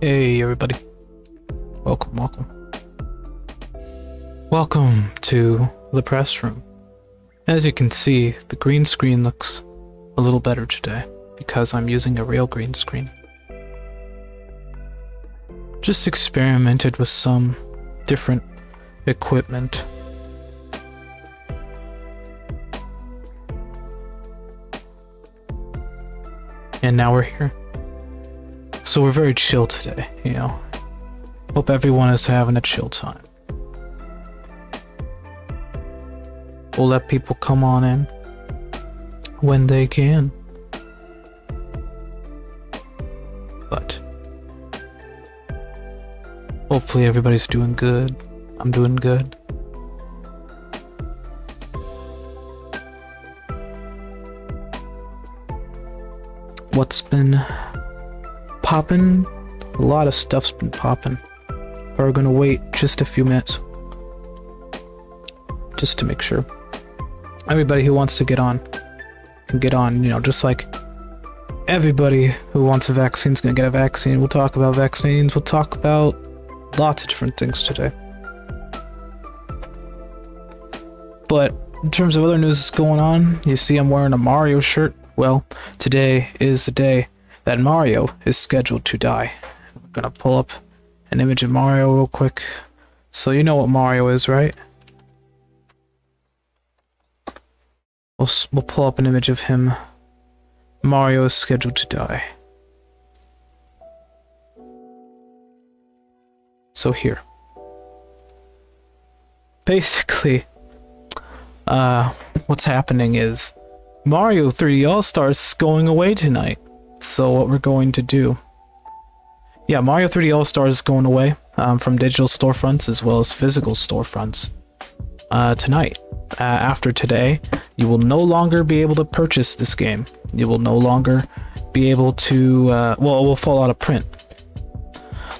Hey everybody, welcome. Welcome to the press room. As you can see, the green screen looks a little better today because I'm using a real green screen. Just experimented with some different equipment. And now we're here. So we're very chill today, you know. Hope everyone is having a chill time. We'll let people come on in when they can. But hopefully everybody's doing good. I'm doing good. What's been poppin'? A lot of stuff's been poppin'. We're gonna wait just a few minutes just to make sure everybody who wants to get on can get on, you know, just like everybody who wants a vaccine is gonna get a vaccine. We'll talk about vaccines, we'll talk about lots of different things today. But in terms of other news that's going on, you see I'm wearing a Mario shirt. Well, today is the day that Mario is scheduled to die. I'm gonna pull up an image of Mario real quick. So you know what Mario is, right? We'll pull up an image of him. Mario is scheduled to die. So here. Basically, what's happening is Mario 3D All-Stars is going away tonight. So what we're going to do... Yeah, Mario 3D All-Stars is going away from digital storefronts as well as physical storefronts tonight. After today, you will no longer be able to purchase this game. You will no longer be able to... well, it will fall out of print.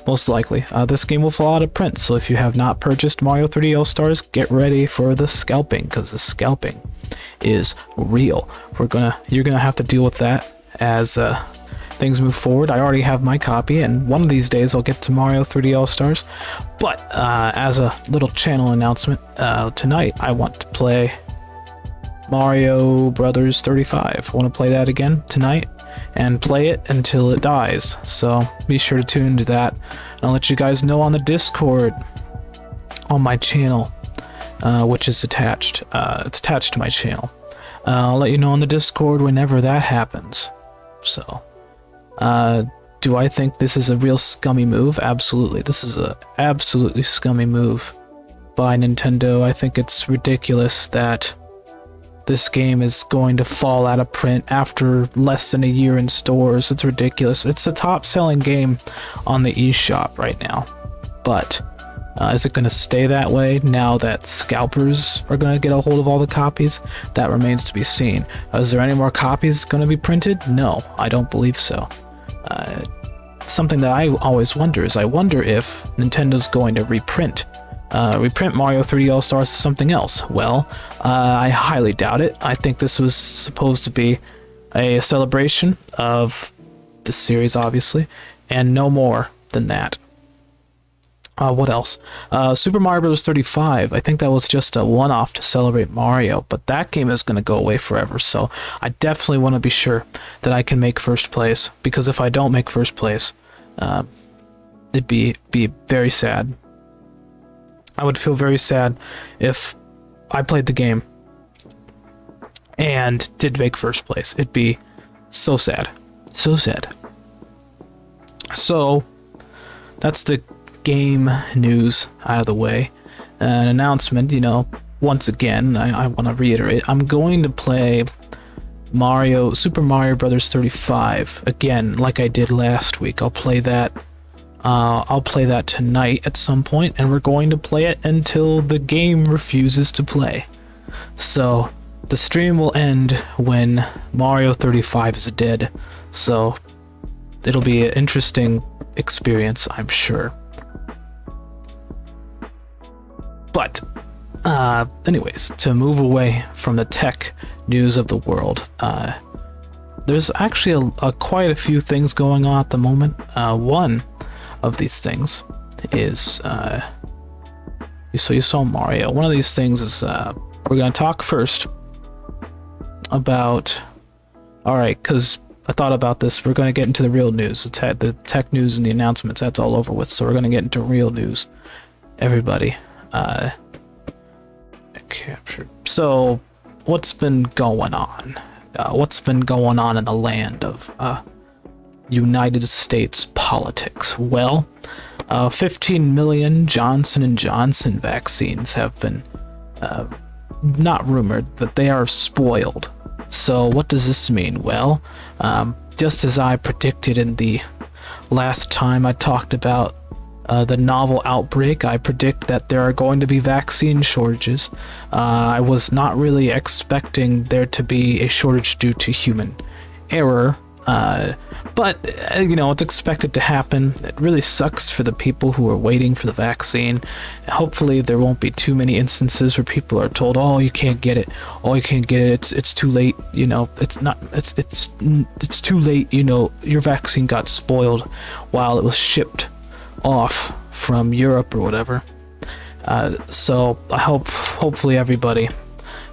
Most likely. This game will fall out of print, so if you have not purchased Mario 3D All-Stars, get ready for the scalping, because the scalping is real. You're gonna have to deal with that as things move forward. I already have my copy, and one of these days I'll get to Mario 3D All-Stars. But as a little channel announcement, tonight I want to play Mario Brothers 35. I want to play that again tonight and play it until it dies. So be sure to tune into that. And I'll let you guys know on the Discord on my channel, which is attached. It's attached to my channel. I'll let you know on the Discord whenever that happens. So, do I think this is a real scummy move? Absolutely. This is a absolutely scummy move by Nintendo. I think it's ridiculous that this game is going to fall out of print after less than a year in stores. It's ridiculous. It's the top selling game on the eShop right now. But is it going to stay that way now that scalpers are going to get a hold of all the copies? That remains to be seen. Is there any more copies going to be printed? No, I don't believe so. Something that I always wonder is I wonder if Nintendo's going to reprint Mario 3D All-Stars as something else. Well, I highly doubt it. I think this was supposed to be a celebration of the series, obviously, and no more than that. What else? Super Mario Bros. 35. I think that was just a one-off to celebrate Mario, but that game is going to go away forever, so I definitely want to be sure that I can make first place, because if I don't make first place, it'd be very sad. I would feel very sad if I played the game and did make first place. It'd be so sad. So sad. So, that's the game news out of the way. An announcement, you know, once again, I want to reiterate, I'm going to play Super Mario Brothers 35 again, like I did last week. I'll play that tonight at some point, and we're going to play it until the game refuses to play. So the stream will end when Mario 35 is dead. So it'll be an interesting experience, I'm sure. But anyways, to move away from the tech news of the world, there's actually quite a few things going on at the moment. One, of these things is, so you saw Mario. One of these things is, we're going to talk first about, alright, because I thought about this, we're going to get into the real news, the tech news and the announcements, that's all over with, so we're going to get into real news, everybody. Captured. So, what's been going on? What's been going on in the land of United States politics? Well, 15 million Johnson & Johnson vaccines have been not rumored, but they are spoiled. So what does this mean? Well, just as I predicted in the last time I talked about the novel outbreak, I predict that there are going to be vaccine shortages. I was not really expecting there to be a shortage due to human error, but you know, it's expected to happen. It really sucks for the people who are waiting for the vaccine. Hopefully there won't be too many instances where people are told, oh, you can't get it, oh, you can't get it, it's too late, you know, it's too late, you know, your vaccine got spoiled while it was shipped off from Europe or whatever. So I hopefully everybody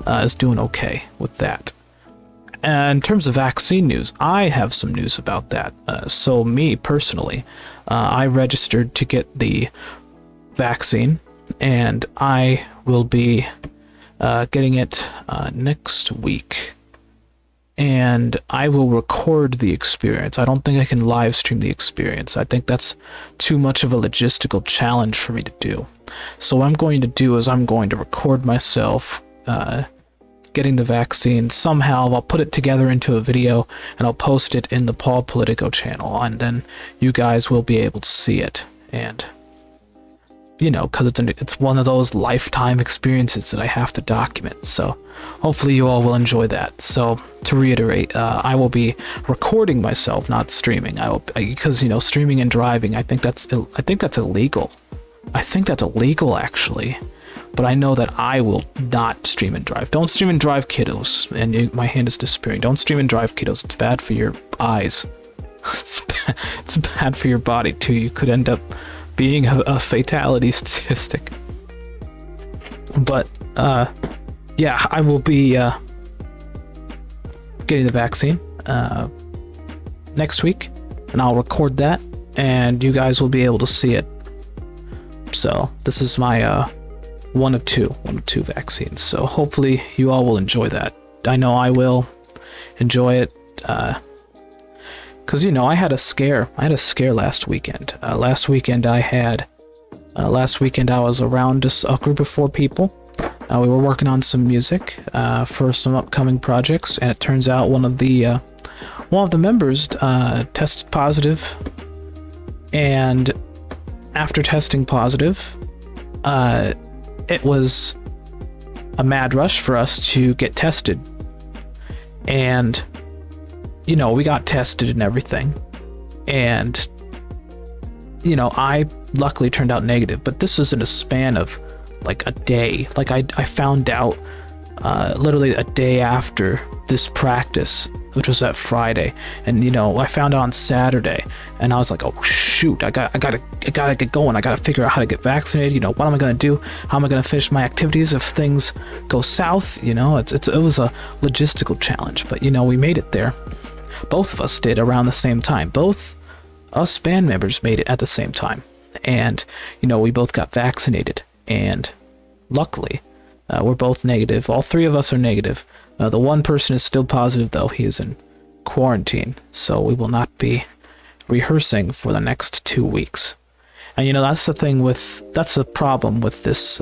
is doing okay with that. And in terms of vaccine news, I have some news about that. So me personally, I registered to get the vaccine, and I will be getting it next week. And I will record the experience. I don't think I can live stream the experience. I think that's too much of a logistical challenge for me to do. So what I'm going to do is I'm going to record myself getting the vaccine. Somehow I'll put it together into a video and I'll post it in the Politico channel, and then you guys will be able to see it. And you know, because it's one of those lifetime experiences that I have to document. So hopefully you all will enjoy that. So to reiterate, I will be recording myself, not streaming. Because you know, streaming and driving, I think that's illegal. I think that's illegal actually. But I know that I will not stream and drive. Don't stream and drive, kiddos. And my hand is disappearing. Don't stream and drive, kiddos. It's bad for your eyes. It's bad for your body too. You could end up being a fatality statistic. But yeah, I will be getting the vaccine next week, and I'll record that, and you guys will be able to see it. So this is my one of two vaccines. So hopefully you all will enjoy that. I know I will enjoy it. Because, you know, I had a scare last weekend. Last weekend I was around a group of 4 people. We were working on some music for some upcoming projects, and it turns out one of the members tested positive. And after testing positive, it was a mad rush for us to get tested. And you know, we got tested and everything, and you know, I luckily turned out negative, but this was in a span of like a day. Like I found out literally a day after this practice, which was that Friday, and you know, I found out on Saturday, and I was like, oh shoot, I gotta get going. I gotta figure out how to get vaccinated. You know, what am I gonna do? How am I gonna finish my activities if things go south? You know, it was a logistical challenge, but you know, we made it there. Both of us did around the same time. Both us band members made it at the same time. And, you know, we both got vaccinated. And luckily, we're both negative. All 3 of us are negative. The one person is still positive, though. He is in quarantine. So we will not be rehearsing for the next 2 weeks. And, you know, that's the problem with this,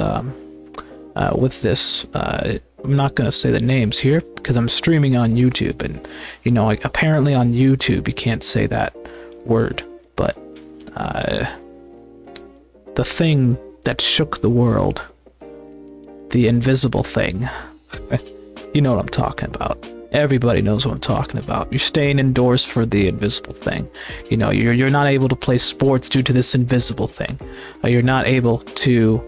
I'm not going to say the names here because I'm streaming on YouTube, and you know, like, apparently on YouTube you can't say that word, but the thing that shook the world, the invisible thing, you know what I'm talking about. Everybody knows what I'm talking about. You're staying indoors for the invisible thing. You know, you're not able to play sports due to this invisible thing. You're not able to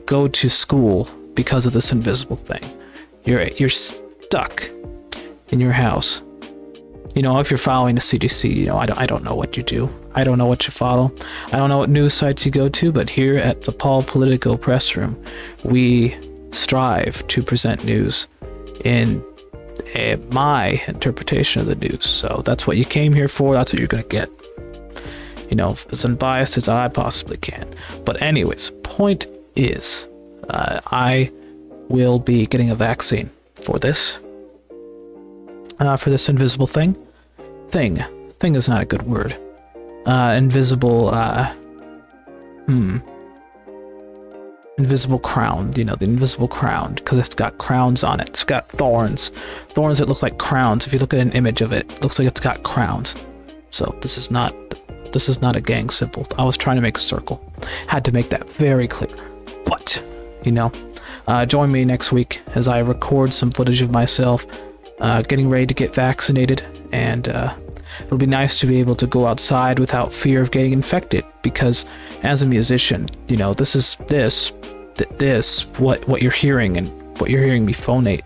go to school because of this invisible thing. You're stuck in your house, You know, if you're following the CDC, you know, I don't know what you do. I don't know what you follow. I don't know what news sites you go to, but here at the Politico press room, we strive to present news in my interpretation of the news. So that's what you came here for. That's what you're going to get. You know, as unbiased as I possibly can. But anyways, point is, I will be getting a vaccine for this. For this invisible thing. Thing is not a good word. Invisible, invisible crown, you know, the invisible crown, because it's got crowns on it. It's got thorns that look like crowns. If you look at an image of it, it looks like it's got crowns. So this is not a gang symbol. I was trying to make a circle. Had to make that very clear. But, you know, join me next week as I record some footage of myself getting ready to get vaccinated, and it'll be nice to be able to go outside without fear of getting infected, because as a musician, you know, what you're hearing and what you're hearing me phonate,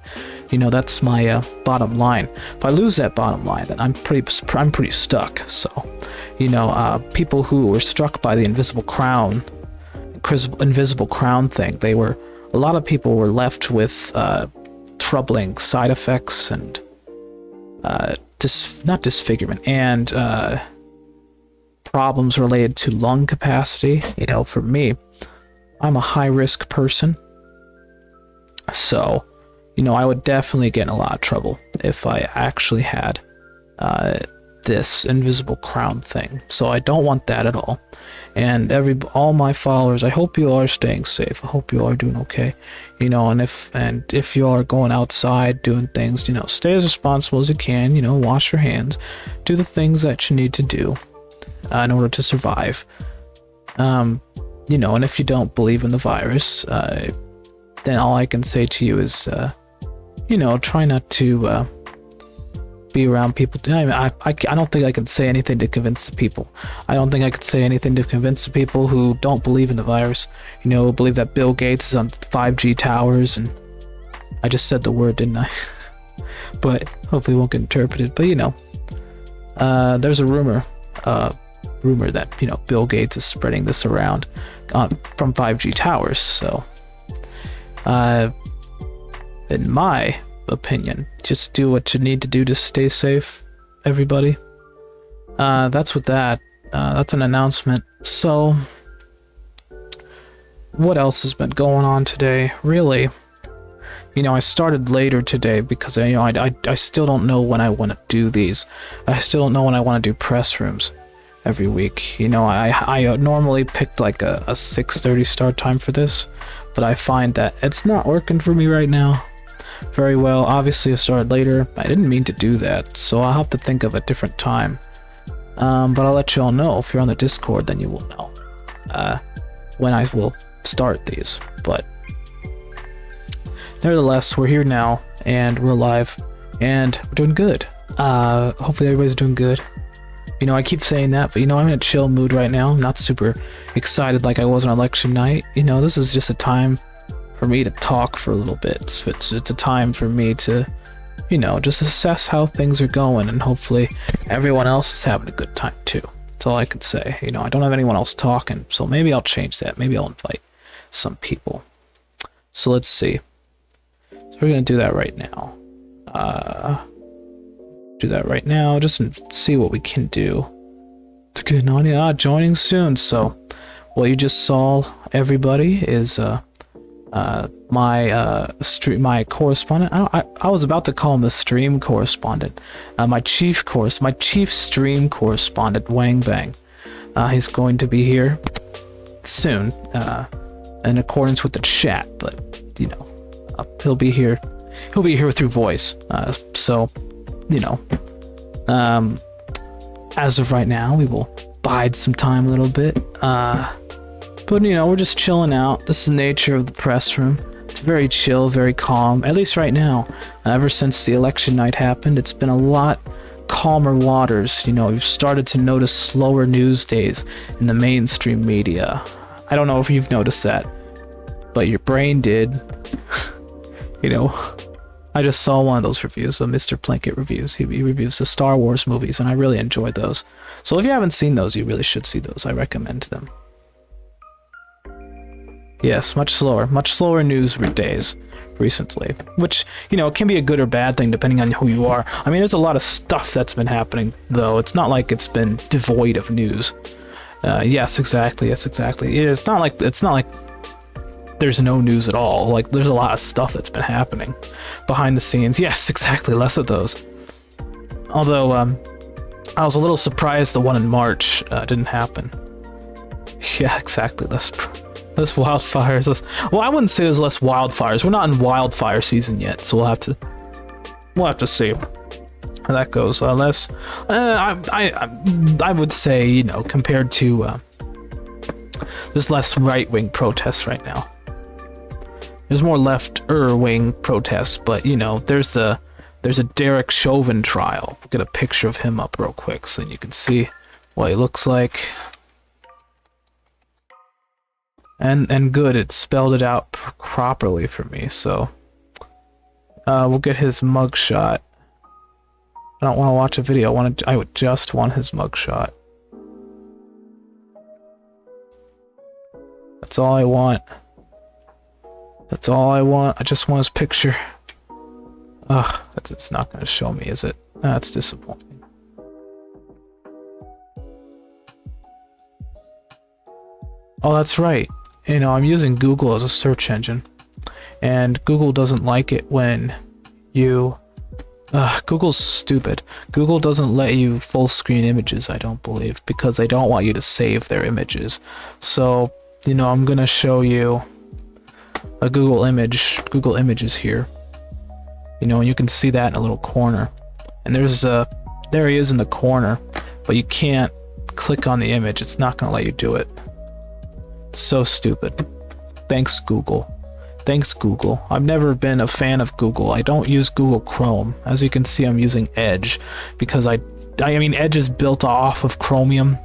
you know, that's my bottom line. If I lose that bottom line, then I'm pretty stuck. So, you know, people who were struck by the invisible crown thing, a lot of people were left with troubling side effects and not disfigurement, and problems related to lung capacity. You know, for me, I'm a high-risk person, so, you know, I would definitely get in a lot of trouble if I actually had this invisible crown thing. So I don't want that at all. And all my followers, I hope you all are staying safe. I hope you all are doing okay. You know, and if you all are going outside doing things, you know, stay as responsible as you can. You know, wash your hands, do the things that you need to do in order to survive. You know, and if you don't believe in the virus, then all I can say to you is, you know, try not to be around people. I don't think I can say anything to convince the people. I don't think I could say anything to convince the people who don't believe in the virus. You know, believe that Bill Gates is on 5G towers, and I just said the word, didn't I? But hopefully it won't get interpreted. But, you know, there's a rumor that, you know, Bill Gates is spreading this around from 5G towers. So, in my opinion, just do what you need to do to stay safe, everybody. That's with that. That's an announcement. So, what else has been going on today? Really, you know, I started later today because you know, I still don't know when I want to do these. I still don't know when I want to do press rooms every week. You know, I normally picked like a 6:30 start time for this, but I find that it's not working for me right now very well. Obviously I started later. I didn't mean to do that, so I'll have to think of a different time. But I'll let you all know. If you're on the Discord, then you will know when I will start these. But nevertheless, we're here now, and we're live, and we're doing good. Hopefully everybody's doing good. You know, I keep saying that, but you know, I'm in a chill mood right now. I'm not super excited like I was on election night. You know, this is just a time for me to talk for a little bit. It's a time for me to, you know, just assess how things are going, and hopefully everyone else is having a good time too. That's all I can say. You know, I don't have anyone else talking, so maybe I'll change that. Maybe I'll invite some people. So let's see. So we're gonna do that right now. Just see what we can do. It's a good audience. Joining soon. So what you just saw, everybody, is my correspondent. I was about to call him the stream correspondent. My chief stream correspondent, Wang Bang. He's going to be here soon, in accordance with the chat. But you know, he'll be here. He'll be here through voice. So, you know, as of right now, we will bide some time a little bit. But, you know, we're just chilling out. This is the nature of the press room. It's very chill, very calm, at least right now. Ever since the election night happened, it's been a lot calmer waters. You know, we've started to notice slower news days in the mainstream media. I don't know if you've noticed that, but your brain did. You know, I just saw one of those reviews, the Mr. Plinkett reviews. He reviews the Star Wars movies, and I really enjoyed those. So if you haven't seen those, you really should see those. I recommend them. Yes, much slower news days recently, which, you know, can be a good or bad thing depending on who you are. I mean, there's a lot of stuff that's been happening, though. It's not like it's been devoid of news. Yes, exactly. It's not like there's no news at all. Like, there's a lot of stuff that's been happening behind the scenes. Yes, exactly. Less of those. Although, I was a little surprised the one in March didn't happen. Yeah, exactly. Less wildfires. Well, I wouldn't say there's less wildfires. We're not in wildfire season yet, so we'll have to see how that goes. Less, I would say, you know, compared to there's less right-wing protests right now. There's more left-wing protests, but you know, there's a Derek Chauvin trial. We'll get a picture of him up real quick so you can see what he looks like. And good, it spelled it out properly for me, so we'll get his mugshot. I don't want to watch a video. I would just want his mugshot. That's all I want. That's all I want. I just want his picture. Ugh, it's not going to show me, is it? That's disappointing. Oh, that's right. You know, I'm using Google as a search engine, and Google doesn't like it when you... Google's stupid. Google doesn't let you full screen images, I don't believe, because they don't want you to save their images. So, you know, I'm gonna show you a Google Images here. You know, and you can see that in a little corner. And there he is in the corner, but you can't click on the image. It's not gonna let you do it. It's so stupid. Thanks, Google. Thanks, Google. I've never been a fan of Google. I don't use Google Chrome. As you can see, I'm using Edge because I mean, Edge is built off of Chromium,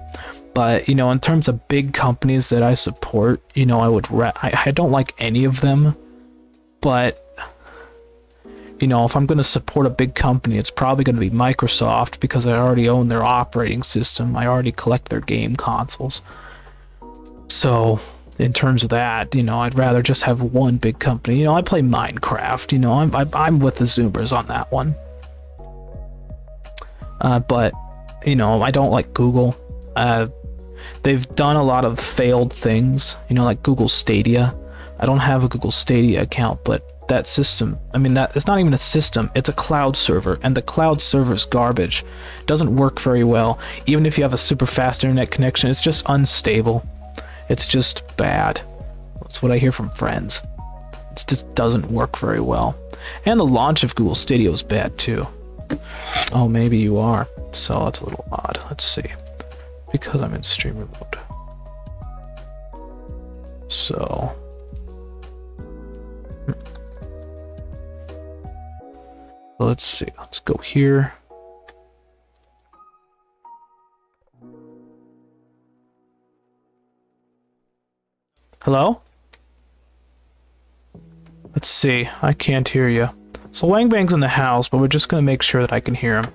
but you know, in terms of big companies that I support, you know, I don't like any of them, but you know, if I'm going to support a big company, it's probably going to be Microsoft because I already own their operating system. I already collect their game consoles. So, in terms of that, you know, I'd rather just have one big company. You know, I play Minecraft. You know, I'm with the Zoomers on that one. But you know, I don't like Google. They've done a lot of failed things. You know, like Google Stadia. I don't have a Google Stadia account, but that system, I mean, that it's not even a system. It's a cloud server, and the cloud server is garbage. It doesn't work very well. Even if you have a super fast internet connection, it's just unstable. It's just bad. That's what I hear from friends. It just doesn't work very well. And the launch of Google Stadia was bad too. Oh, maybe you are. So that's a little odd. Let's see. Because I'm in streamer mode. So. Let's see. Let's go here. Hello? Let's see. I can't hear you. So Wang Bang's in the house, but we're just going to make sure that I can hear him.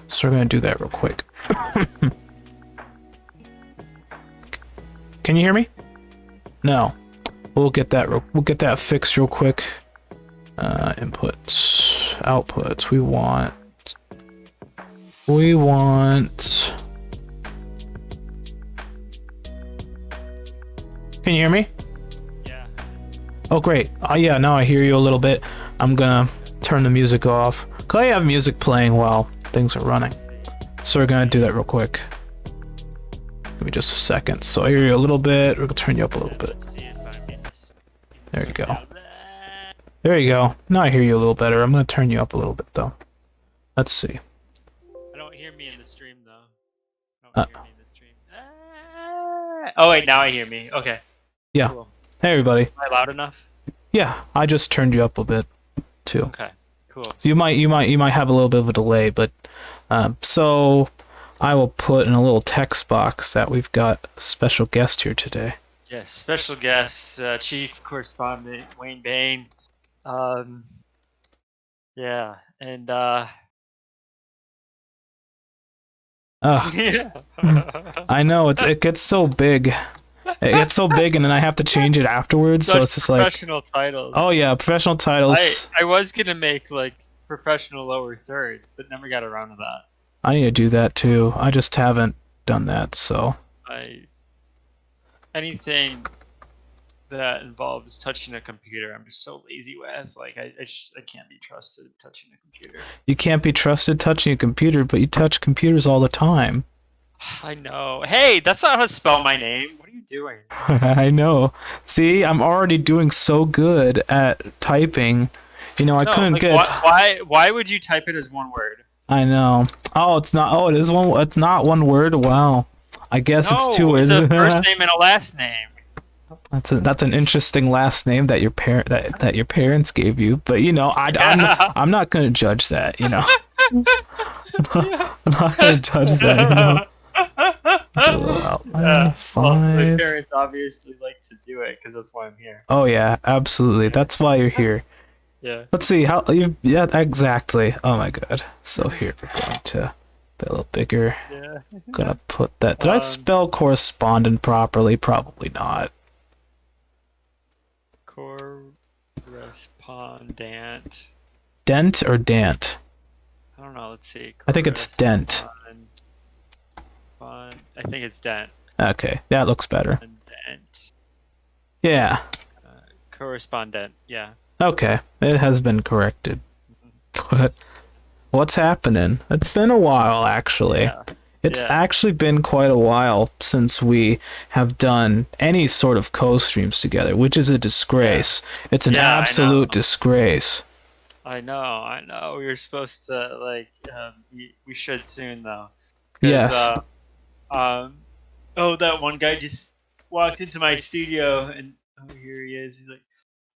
So we're going to do that real quick. Can you hear me? No. We'll get that fixed real quick. Inputs, outputs. We want. Can you hear me? Yeah. Oh, great. Yeah, now I hear you a little bit. I'm gonna turn the music off. Cause I have music playing while things are running. So we're gonna do that real quick. Give me just a second. So I hear you a little bit. We're gonna turn you up a little bit. There you go. There you go. Now I hear you a little better. I'm gonna turn you up a little bit though. Let's see. I don't hear me in the stream though. I don't hear me in the stream. Oh wait, now I hear me. Okay. Yeah. Cool. Hey everybody. Am I loud enough? Yeah, I just turned you up a bit too. Okay. Cool. So you might have a little bit of a delay, but so I will put in a little text box that we've got a special guest here today. Yes, special guest, chief correspondent Wayne Bain. Yeah, and Ugh. yeah. I know it gets so big. It gets so big, and then I have to change it afterwards. So Such it's just like, professional oh titles. yeah, professional titles. I was gonna make like professional lower thirds, but never got around to that. I need to do that too. I just haven't done that. So I anything that involves touching a computer, I'm just so lazy with. Like I can't be trusted touching a computer. you can't be trusted touching a computer, but you touch computers all the time. I know. Hey, that's not how to spell my name. What are you doing? I know. See, I'm already doing so good at typing. You know, I No, couldn't like get. why would you type it as one word? I know. Oh, it's not. Oh, it is one. It's not one word. Wow. I guess it's two No, it's words. a first name and a last name. That's an interesting last name that your that your parents gave you. But you know, Yeah. I'm not gonna judge that. You know, Yeah. I'm not gonna judge that. You know. Yeah. Well, my 5. parents obviously like to do it because that's why I'm here. Oh yeah, absolutely. That's why you're here. Yeah. Let's see how you. Yeah, exactly. Oh my god. So here we're going to be a little bigger. Yeah. Gonna put that. Did I spell correspondent properly? Probably not. Correspondent. Dent or dant? I don't know. Let's see. I think it's dent. I think it's dent. Okay, that looks better. Dent. Yeah. Correspondent. Yeah. Okay, it has been corrected. But what's happening? It's been a while, actually. Yeah. It's actually been quite a while since we have done any sort of co-streams together, which is a disgrace. It's an absolute disgrace. I know. We were supposed to like we should soon though. Yes. Oh, that one guy just walked into my studio and oh, here he is. He's like,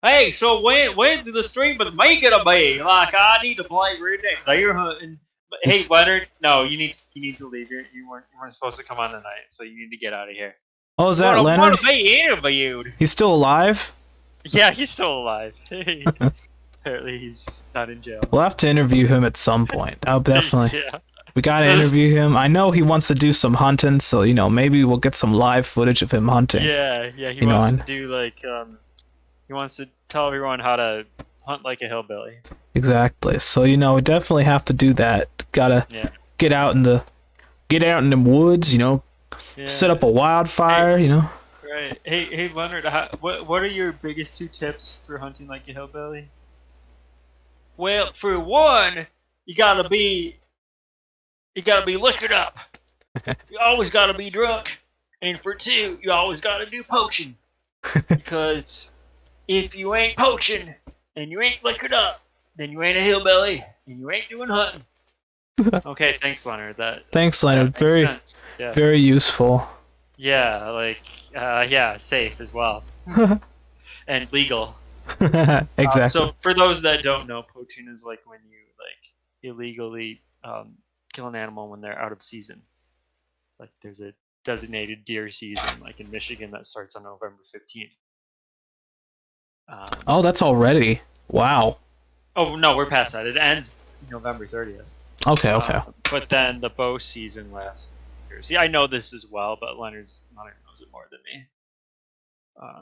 "Hey, so when's the stream with me gonna be? Like, I need to play Red Dead Deer Hunting." But, hey, Leonard, no, you need to leave. You weren't supposed to come on tonight, so you need to get out of here. Oh, is that Leonard? Want to be interviewed? He's still alive? Yeah, he's still alive. Apparently, he's not in jail. We'll have to interview him at some point. I'll definitely. Yeah. We gotta interview him. I know he wants to do some hunting, so you know maybe we'll get some live footage of him hunting. Yeah. He wants to do like he wants to tell everyone how to hunt like a hillbilly. Exactly. So you know we definitely have to do that. Gotta get out in the woods. You know, set up a wildfire. Hey, you know. Right. Hey, Leonard. What are your biggest 2 tips for hunting like a hillbilly? Well, for one, you gotta be liquored up. You always gotta be drunk. And for 2, you always gotta do poaching. Because if you ain't poaching and you ain't liquored up, then you ain't a hillbilly and you ain't doing hunting. Okay, thanks, Leonard. Thanks, Leonard. Very useful. Yeah, like safe as well. And legal. Exactly. So for those that don't know, poaching is like when you like illegally kill an animal when they're out of season. Like there's a designated deer season, like in Michigan, that starts on November 15th. Oh, that's already. Wow. Oh no, we're past that. It ends November 30th. Okay. But then the bow season lasts years. See, I know this as well, but Leonard knows it more than me.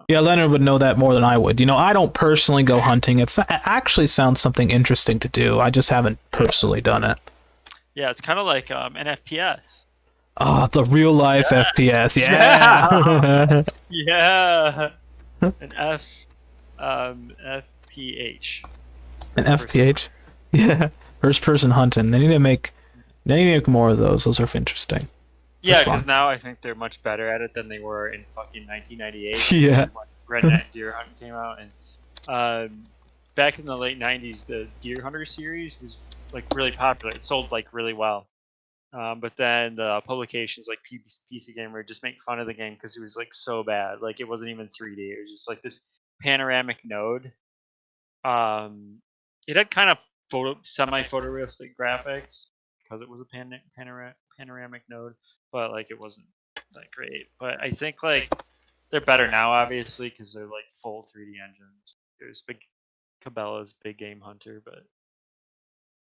Yeah, Leonard would know that more than I would. You know, I don't personally go hunting. It actually sounds something interesting to do. I just haven't personally done it. Yeah, it's kind of like an FPS. Oh, the real life FPS. Yeah. Yeah. An FPH. An FPH. Yeah. First person hunting. They need to make more of those. Those are interesting. Yeah, because now I think they're much better at it than they were in fucking 1998. Yeah. When Redneck Deer Hunting came out, and back in the late 90s, the Deer Hunter series was like really popular. It sold like really well. But then the publications like PC Gamer just make fun of the game because it was like so bad. Like it wasn't even 3D. It was just like this panoramic node. It had kind of semi-photorealistic graphics because it was a panoramic node, but like it wasn't that great. But I think like they're better now, obviously, because they're like full 3D engines. There's Cabela's Big Game Hunter, but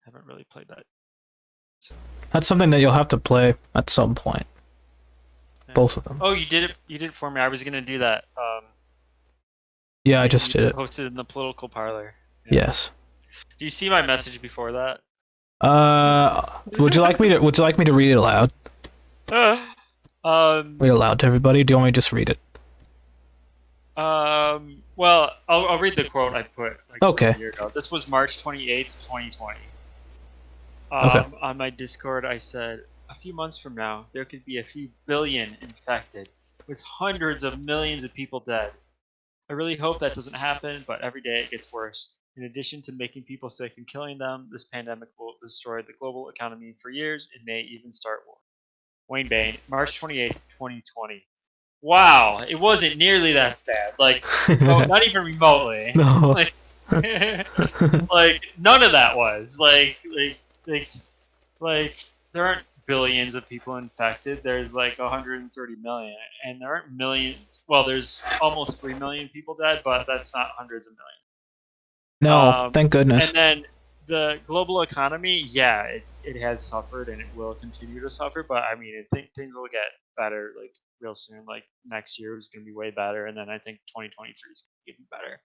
Haven't really played that. So, That's something that you'll have to play at some point. yeah. Both of them. Oh, you did it. You did it for me. I was gonna do that. Yeah, I just did it. Posted in the political parlor. Yeah. Yes. Do you see my message before that? Would you like me to read it aloud? Read it aloud to everybody. Do you want me to just read it? Well, I'll read the quote I put like okay. a year ago. This was March 28th, 2020. Okay. On my Discord, I said, a few months from now, there could be a few billion infected, with hundreds of millions of people dead. I really hope that doesn't happen, but every day it gets worse. In addition to making people sick and killing them, this pandemic will destroy the global economy for years and may even start war. Wayne Bain, March 28th, 2020. Wow, it wasn't nearly that bad. Like, not even remotely. No. Like, like none of that was. Like, there aren't billions of people infected. There's like 130 million, and there aren't millions. Well, there's almost 3 million people dead, but that's not hundreds of millions. No, thank goodness. And then the global economy, yeah, it has suffered and it will continue to suffer. But I mean, I think things will get better like real soon. Like next year is going to be way better, and then I think 2023 is even better.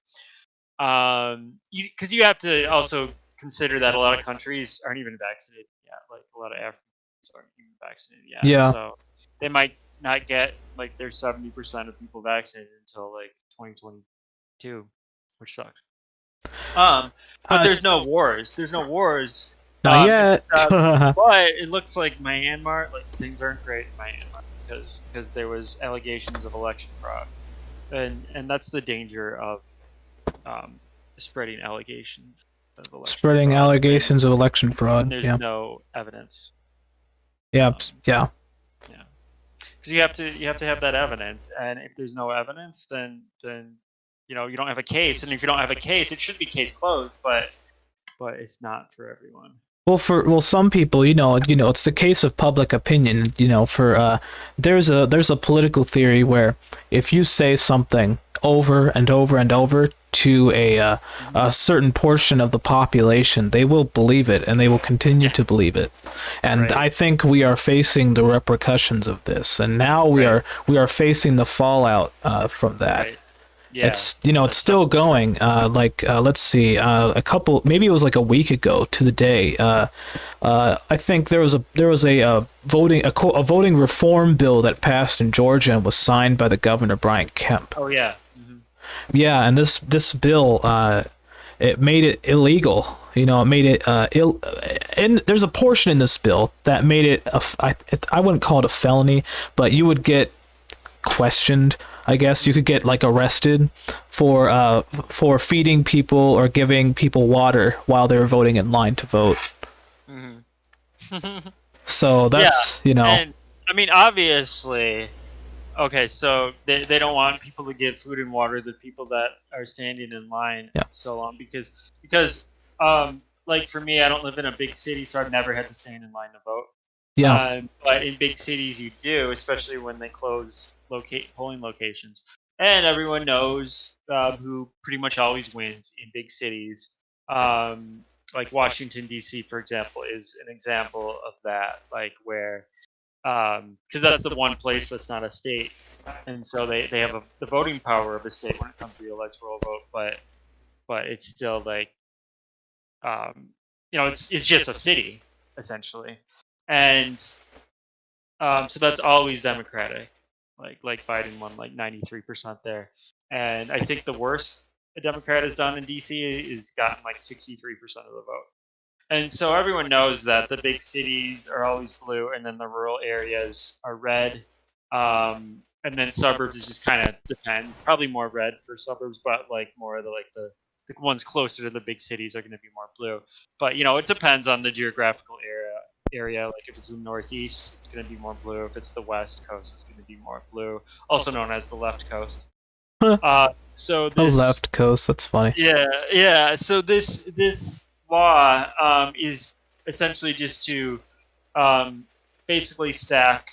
Because you have to also consider that a lot of countries aren't even vaccinated yet. Like a lot of Africans aren't even vaccinated yet. Yeah. So they might not get like their 70% of people vaccinated until like 2022, which sucks. But there's no wars. There's no wars. Not yet. But it looks like Myanmar, like things aren't great in Myanmar because there was allegations of election fraud, and that's the danger of spreading allegations of election spreading fraud allegations of election fraud. There's no evidence. Yeah. Yeah. Yeah. Because you have to have that evidence, and if there's no evidence, then you don't have a case, and if you don't have a case, it should be case closed, but it's not for everyone. Well, some people, it's the case of public opinion. There's a political theory where if you say something over and over and over to a certain portion of the population, they will believe it and they will continue to believe it. And right. I think we are facing the repercussions of this, and now we are facing the fallout from that. Right. Yeah, it's still going. Let's see, maybe it was like a week ago to the day. I think there was a voting reform bill that passed in Georgia and was signed by the governor Brian Kemp. Oh yeah. Mm-hmm. Yeah, and this bill, it made it illegal. It made it and there's a portion in this bill that made it I wouldn't call it a felony, but you would get questioned. I guess you could get like arrested for feeding people or giving people water while they were voting in line to vote. Mm-hmm. So that's And I mean, obviously, okay. So they don't want people to give food and water to the people that are standing in line so long because like for me, I don't live in a big city, so I've never had to stand in line to vote. Yeah. But in big cities, you do, especially when they close polling locations. And everyone knows who pretty much always wins in big cities. Like Washington, D.C., for example, is an example of that. Like where, because that's the one place that's not a state. And so they have the voting power of a state when it comes to the electoral vote. But it's still like, it's just a city, essentially. And so that's always Democratic. Like Biden won like 93% there. And I think the worst a Democrat has done in D.C. is gotten like 63% of the vote. And so everyone knows that the big cities are always blue, and then the rural areas are red. And then suburbs is just kind of depends. Probably more red for suburbs, but like more of the ones closer to the big cities are going to be more blue. But it depends on the geographical area. Like if it's the northeast, it's going to be more blue. If it's the west coast, it's going to be more blue, also known as the left coast. So this, the left coast, that's funny. Yeah. So this law is essentially just to basically stack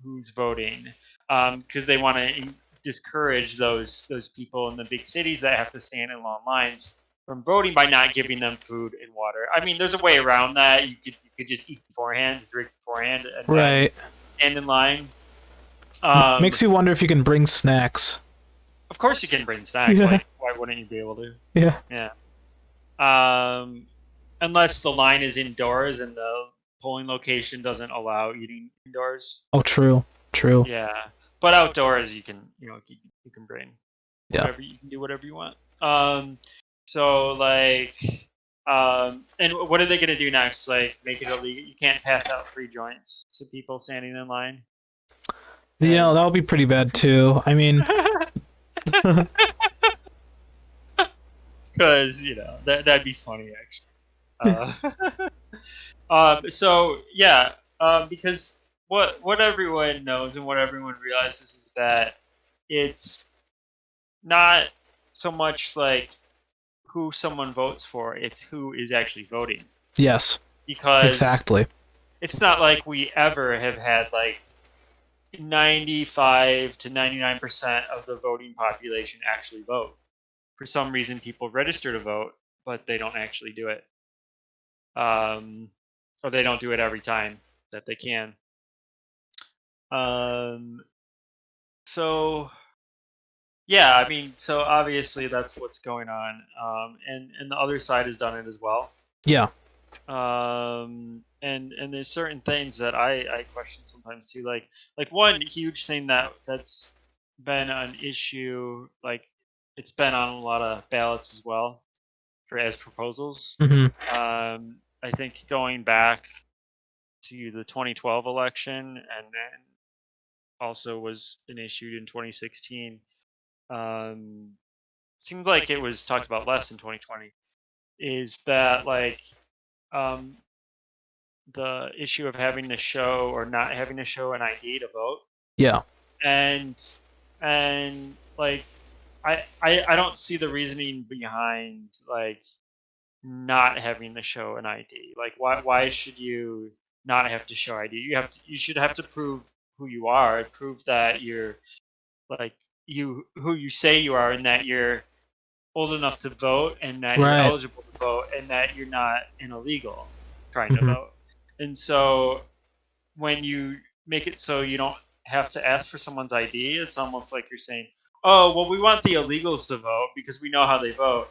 who's voting, because they want to discourage those people in the big cities that have to stand in long lines voting by not giving them food and water. I mean, there's a way around that. You could just eat beforehand, drink beforehand, and Right. stand in line. Makes you wonder if you can bring snacks. Of course, you can bring snacks. Yeah. Why wouldn't you be able to? Yeah. Yeah. Unless the line is indoors and the polling location doesn't allow eating indoors. Oh, true. True. Yeah. But outdoors, you can bring. Yeah. Whatever, you can do whatever you want. So like, and what are they gonna do next? Like, make it illegal? You can't pass out free joints to people standing in line. Yeah, that would be pretty bad too. I mean, because that'd be funny actually. So yeah, because what everyone knows and what everyone realizes is that it's not so much like who someone votes for, it's who is actually voting. yes, Because exactly. it's not like we ever have had like 95 to 99% of the voting population actually vote. For some reason, people register to vote, but they don't actually do it. Or they don't do it every time that they can. So yeah, I mean, so obviously that's what's going on, and the other side has done it as well. Yeah. And there's certain things that I question sometimes too, like one huge thing that's been an issue, like it's been on a lot of ballots as well as proposals. Mhm. I think going back to the 2012 election, and then also was an issue in 2016. Seems like it was talked about less in 2020. Is that like the issue of having to show or not having to show an ID to vote? Yeah. And like I don't see the reasoning behind like not having to show an ID. Like why should you not have to show ID? You should have to prove who you are, prove that you're like who you say you are, and that you're old enough to vote, and that you're Right. eligible to vote, and that you're not an illegal trying to Mhm. vote. And so when you make it so you don't have to ask for someone's ID, it's almost like you're saying, oh, well, we want the illegals to vote because we know how they vote.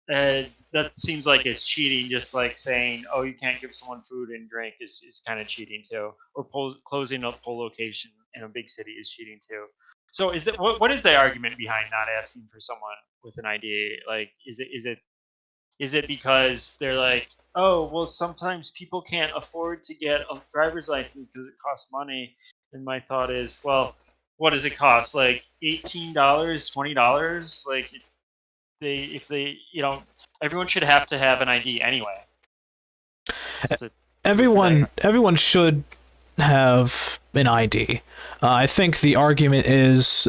And that seems like it's cheating, just like saying, oh, you can't give someone food and drink is kind of cheating too. Or closing a poll location in a big city is cheating too. So what is the argument behind not asking for someone with an ID? Like, is it because they're like, oh, well, sometimes people can't afford to get a driver's license because it costs money? And my thought is, well, what does it cost? Like $18, $20? Like if they everyone should have to have an ID anyway. Everyone should have an ID. I think the argument is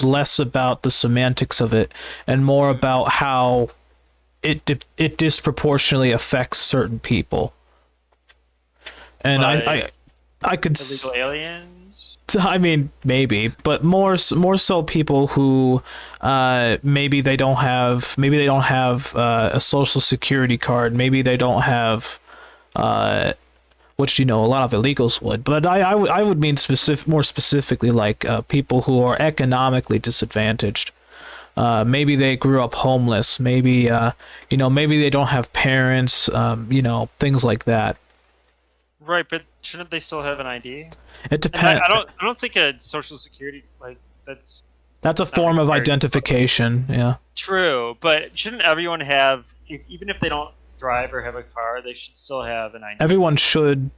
less about the semantics of it and more about how it disproportionately affects certain people. And Like I could illegal aliens. I mean, maybe, but more so people who maybe they don't have a social security card, maybe they don't have which a lot of illegals would, but I would mean more specifically like people who are economically disadvantaged. Maybe they grew up homeless, maybe maybe they don't have parents, things like that. Right, but shouldn't they still have an ID? It depends. I don't think a social security that's a form of identification. Yeah. True, but shouldn't everyone have, even if they don't drive or have a car, they should still have an ID? Everyone should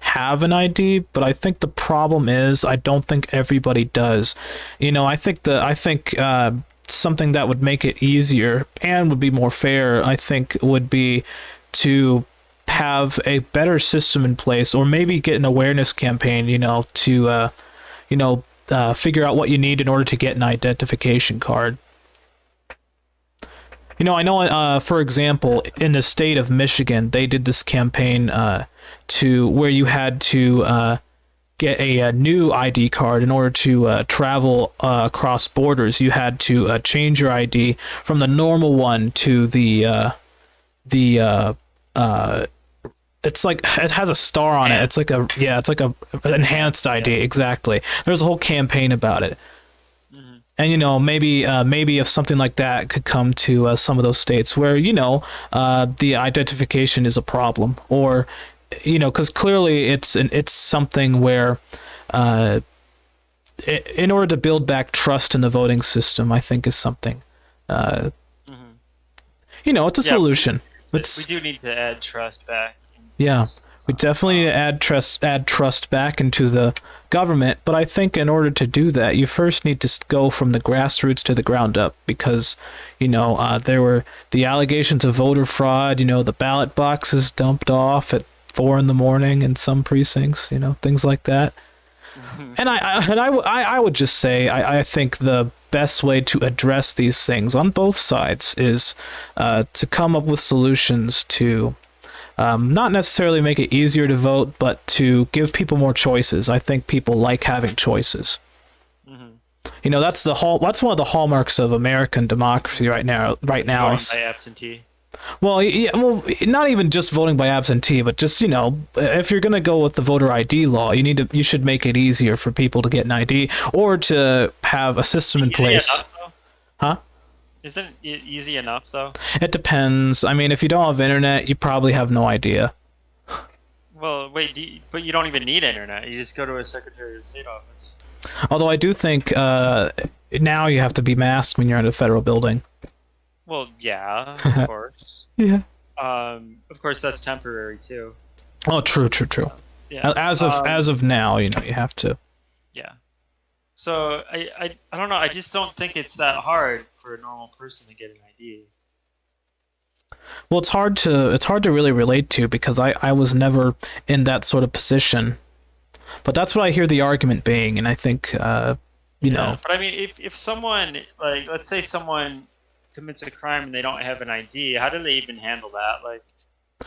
have an ID, but I think the problem is I don't think everybody does. I think something that would make it easier and would be more fair, I think, would be to have a better system in place, or maybe get an awareness campaign, to figure out what you need in order to get an identification card. I know, for example, in the state of Michigan, they did this campaign to where you had to get a new ID card, in order to travel across borders, you had to change your ID from the normal one to the it's like it has a star on it. It's like a enhanced ID. Exactly. There's a whole campaign about it. And maybe if something like that could come to some of those states where the identification is a problem, or because clearly it's something where in order to build back trust in the voting system, I think is something it's a solution. We do need to add trust back. Yeah, we definitely need to add trust back into the government, but I think in order to do that, you first need to go from the grassroots to the ground up, because there were the allegations of voter fraud, the ballot boxes dumped off at 4 a.m. in some precincts, things like that. And I would just say I think the best way to address these things on both sides is to come up with solutions to not necessarily make it easier to vote, but to give people more choices. I think people like having choices. That's that's one of the hallmarks of American democracy right now. Voting by absentee. Well, not even just voting by absentee, but just if you're gonna go with the voter ID law, you should make it easier for people to get an ID, or to have a system in place. Huh? Isn't it easy enough, though? It depends. I mean, if you don't have internet, you probably have no idea. Well, wait, but you don't even need internet. You just go to a Secretary of State office. Although I do think now you have to be masked when you're in a federal building. Well, yeah, of course. Yeah. Of course, that's temporary, too. Oh, true. Yeah. As of now, you have to. Yeah. So I don't know. I just don't think it's that hard for a normal person to get an ID. Well, it's hard to really relate to, because I was never in that sort of position. But that's what I hear the argument being, and I think But I mean, if someone, like, let's say someone commits a crime and they don't have an ID, how do they even handle that? Like,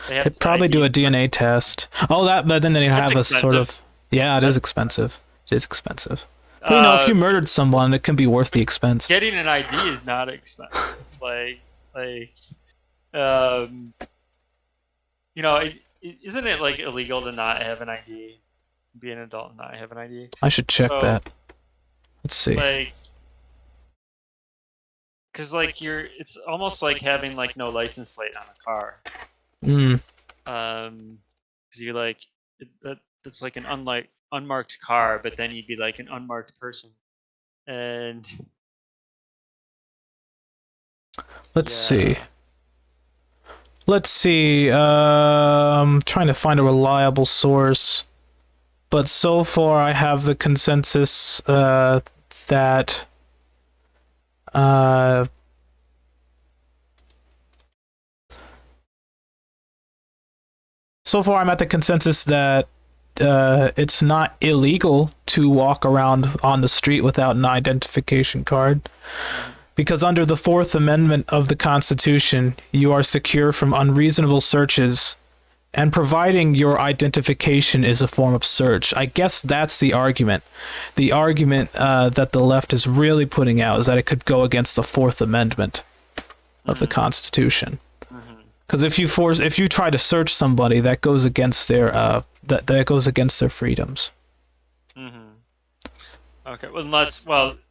they'd probably do a DNA test. But then they have a sort of it is expensive. It is expensive. But, if you murdered someone, it can be worth the expense. Getting an ID is not expensive. Isn't it like illegal to not have an ID? Be an adult and not have an ID? I should check that. Let's see. Because it's almost like having no license plate on a car. Because you're that's like an unmarked car, but then you'd be like an unmarked person. And let's see. I'm trying to find a reliable source, but so far I have the consensus that so far I'm at the consensus that it's not illegal to walk around on the street without an identification card, because under the Fourth Amendment of the Constitution, you are secure from unreasonable searches, and providing your identification is a form of search. I guess that's the argument. The argument that the left is really putting out is that it could go against the Fourth Amendment of the Constitution. Because if you try to search somebody, that goes against their that goes against their freedoms. Okay,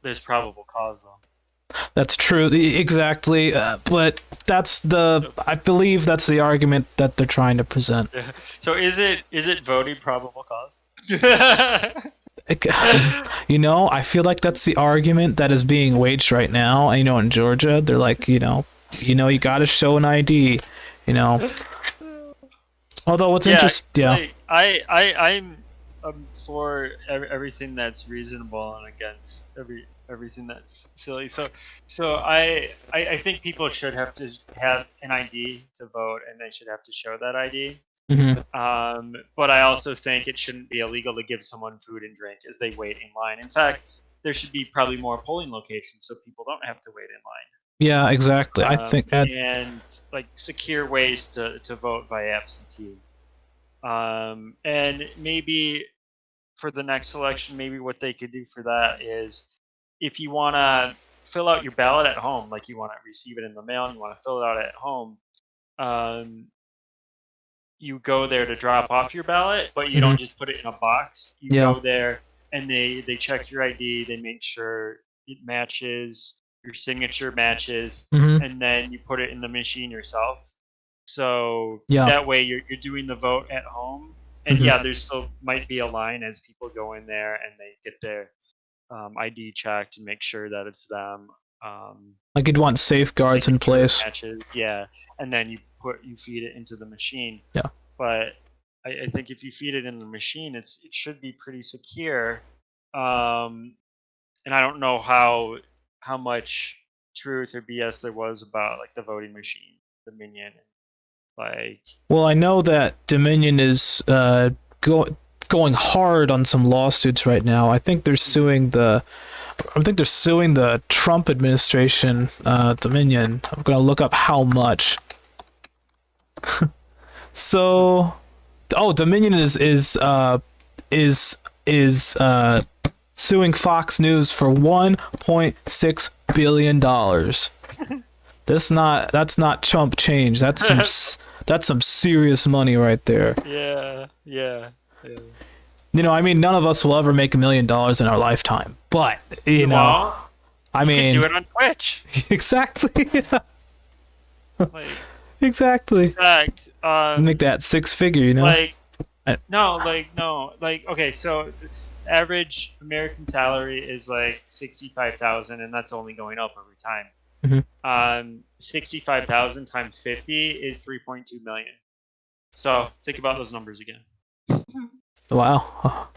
there's probable cause though. That's true, exactly. But I believe that's the argument that they're trying to present. So is it voting probable cause? I feel like that's the argument that is being waged right now. In Georgia, they're like, you got to show an ID. Although what's interesting, I'm for everything that's reasonable and against everything that's silly. So I think people should have to have an ID to vote, and they should have to show that ID. But I also think it shouldn't be illegal to give someone food and drink as they wait in line. In fact, there should be probably more polling locations so people don't have to wait in line. Yeah, exactly. I think that, and secure ways to vote by absentee. And maybe for the next election, maybe what they could do for that is, if you want to fill out your ballot at home, like you want to receive it in the mail and you want to fill it out at home, um, you go there to drop off your ballot, but you don't just put it in a box. You go there and they check your ID, they make sure it matches, your signature matches, and then you put it in the machine yourself. So that way you're doing the vote at home. And there still might be a line as people go in there and they get their ID checked to make sure that it's them. Like you'd want safeguards in place. Matches, yeah, and then you feed it into the machine. Yeah. But I think if you feed it in the machine, it should be pretty secure. And I don't know how much truth or BS there was about like the voting machine, Dominion. Like, well, I know that Dominion is going hard on some lawsuits right now. I think they're suing the Trump administration, Dominion. I'm gonna look up how much. So, Dominion is suing Fox News for $1.6 billion. That's not chump change. That's some serious money right there. Yeah. You know, I mean, none of us will ever make $1 million in our lifetime, but you know, I mean, you can do it on Twitch. Exactly. Like, exactly. Fact. Make that 6-figure, you know. Okay, so the average American salary is like 65,000, and that's only going up over time. 65,000 times 50 is 3.2 million. So think about those numbers again. Wow.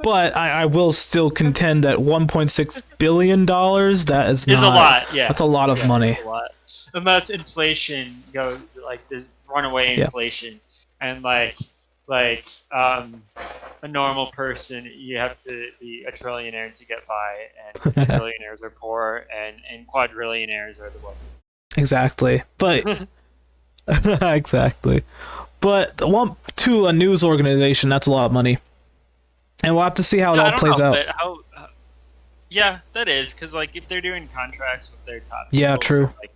But I will still contend that $1.6 billion, that is a lot. Yeah, that's a lot of money. A lot. Unless inflation goes, like there's runaway inflation, and like a normal person, you have to be a trillionaire to get by, and billionaires are poor, and quadrillionaires are the wealthy. Exactly. But exactly. But to a news organization, that's a lot of money, and we'll have to see how it all plays out. Yeah, that is, because like if they're doing contracts with their top people, true. Like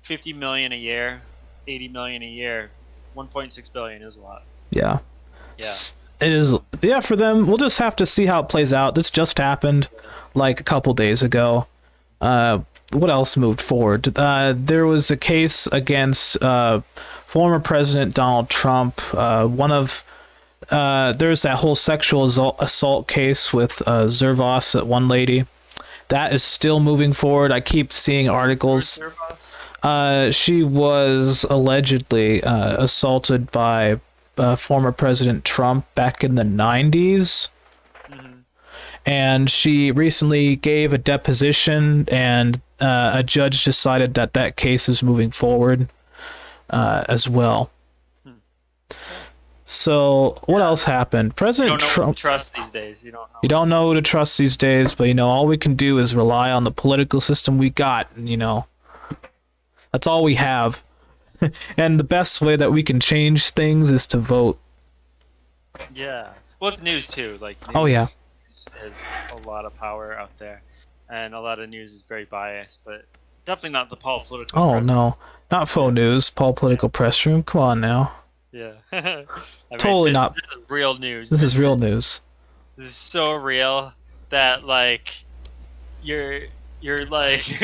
$50 million a year, $80 million a year, $1.6 billion is a lot. Yeah. It is. Yeah, for them, we'll just have to see how it plays out. This just happened like a couple days ago. What else moved forward? There was a case against former President Donald Trump. There's that whole sexual assault case with Zervos, that one lady. That is still moving forward. I keep seeing articles. She was allegedly assaulted by former President Trump back in the 90s. And she recently gave a deposition, and a judge decided that case is moving forward as well. So what else happened? President Trump. You don't know who to trust these days. You don't know who to trust these days, but you know, all we can do is rely on the political system we got, and you know, that's all we have. And the best way that we can change things is to vote. Yeah. Well, it's news too. Like, news has a lot of power out there, and a lot of news is very biased, but definitely not the Politico. Oh no, not faux news. Political Pressroom. Come on now. Yeah. Totally not. This is real news. This is real news. This is so real that like you're like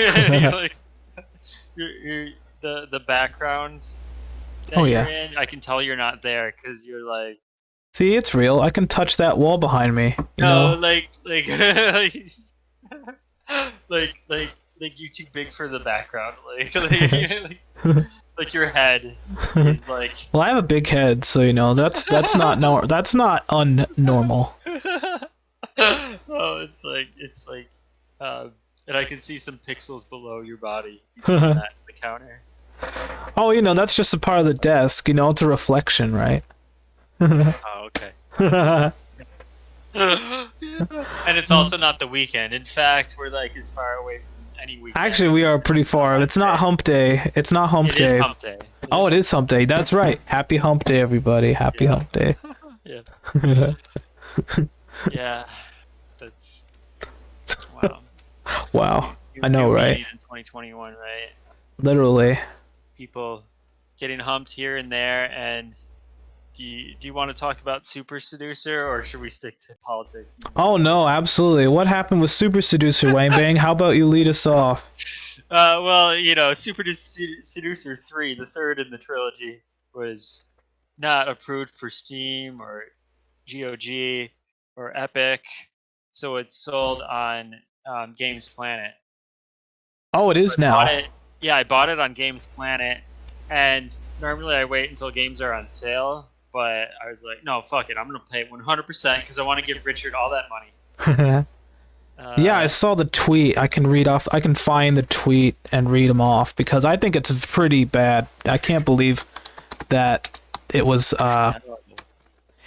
you're the background that you're in, I can tell you're not there because you're like. See, it's real. I can touch that wall behind me. You know? like you're too big for the background. Like your head is like. Well, I have a big head, so you know that's not unnormal. Oh, it's like, and I can see some pixels below your body between that and the counter. Oh, you know, that's just a part of the desk. You know, it's a reflection, right? Oh, okay. And it's also not the weekend. In fact, we're like as far away from any weekend. Actually, we are pretty far. It's not hump day. It's not hump day. It is hump day. It is hump day. That's right. Happy hump day, everybody. Happy hump day. Yeah. Yeah, that's wow. Wow. You I know, knew right? in 2021, right? Literally. People getting humped here and there, and do you want to talk about Super Seducer, or should we stick to politics? Oh no, absolutely. What happened with Super Seducer, Wayne Bang? How about you lead us off? Well, Super Seducer 3, the third in the trilogy, was not approved for Steam or GOG or Epic, so it's sold on Games Planet. Oh, it So is I bought now. it. Yeah, I bought it on Games Planet, and normally I wait until games are on sale, but I was like, no, fuck it, I'm gonna pay it 100% because I want to give Richard all that money. Yeah, I Uh, saw the tweet. I can read off. I can find the tweet and read them off because I think it's pretty bad. I can't believe that it was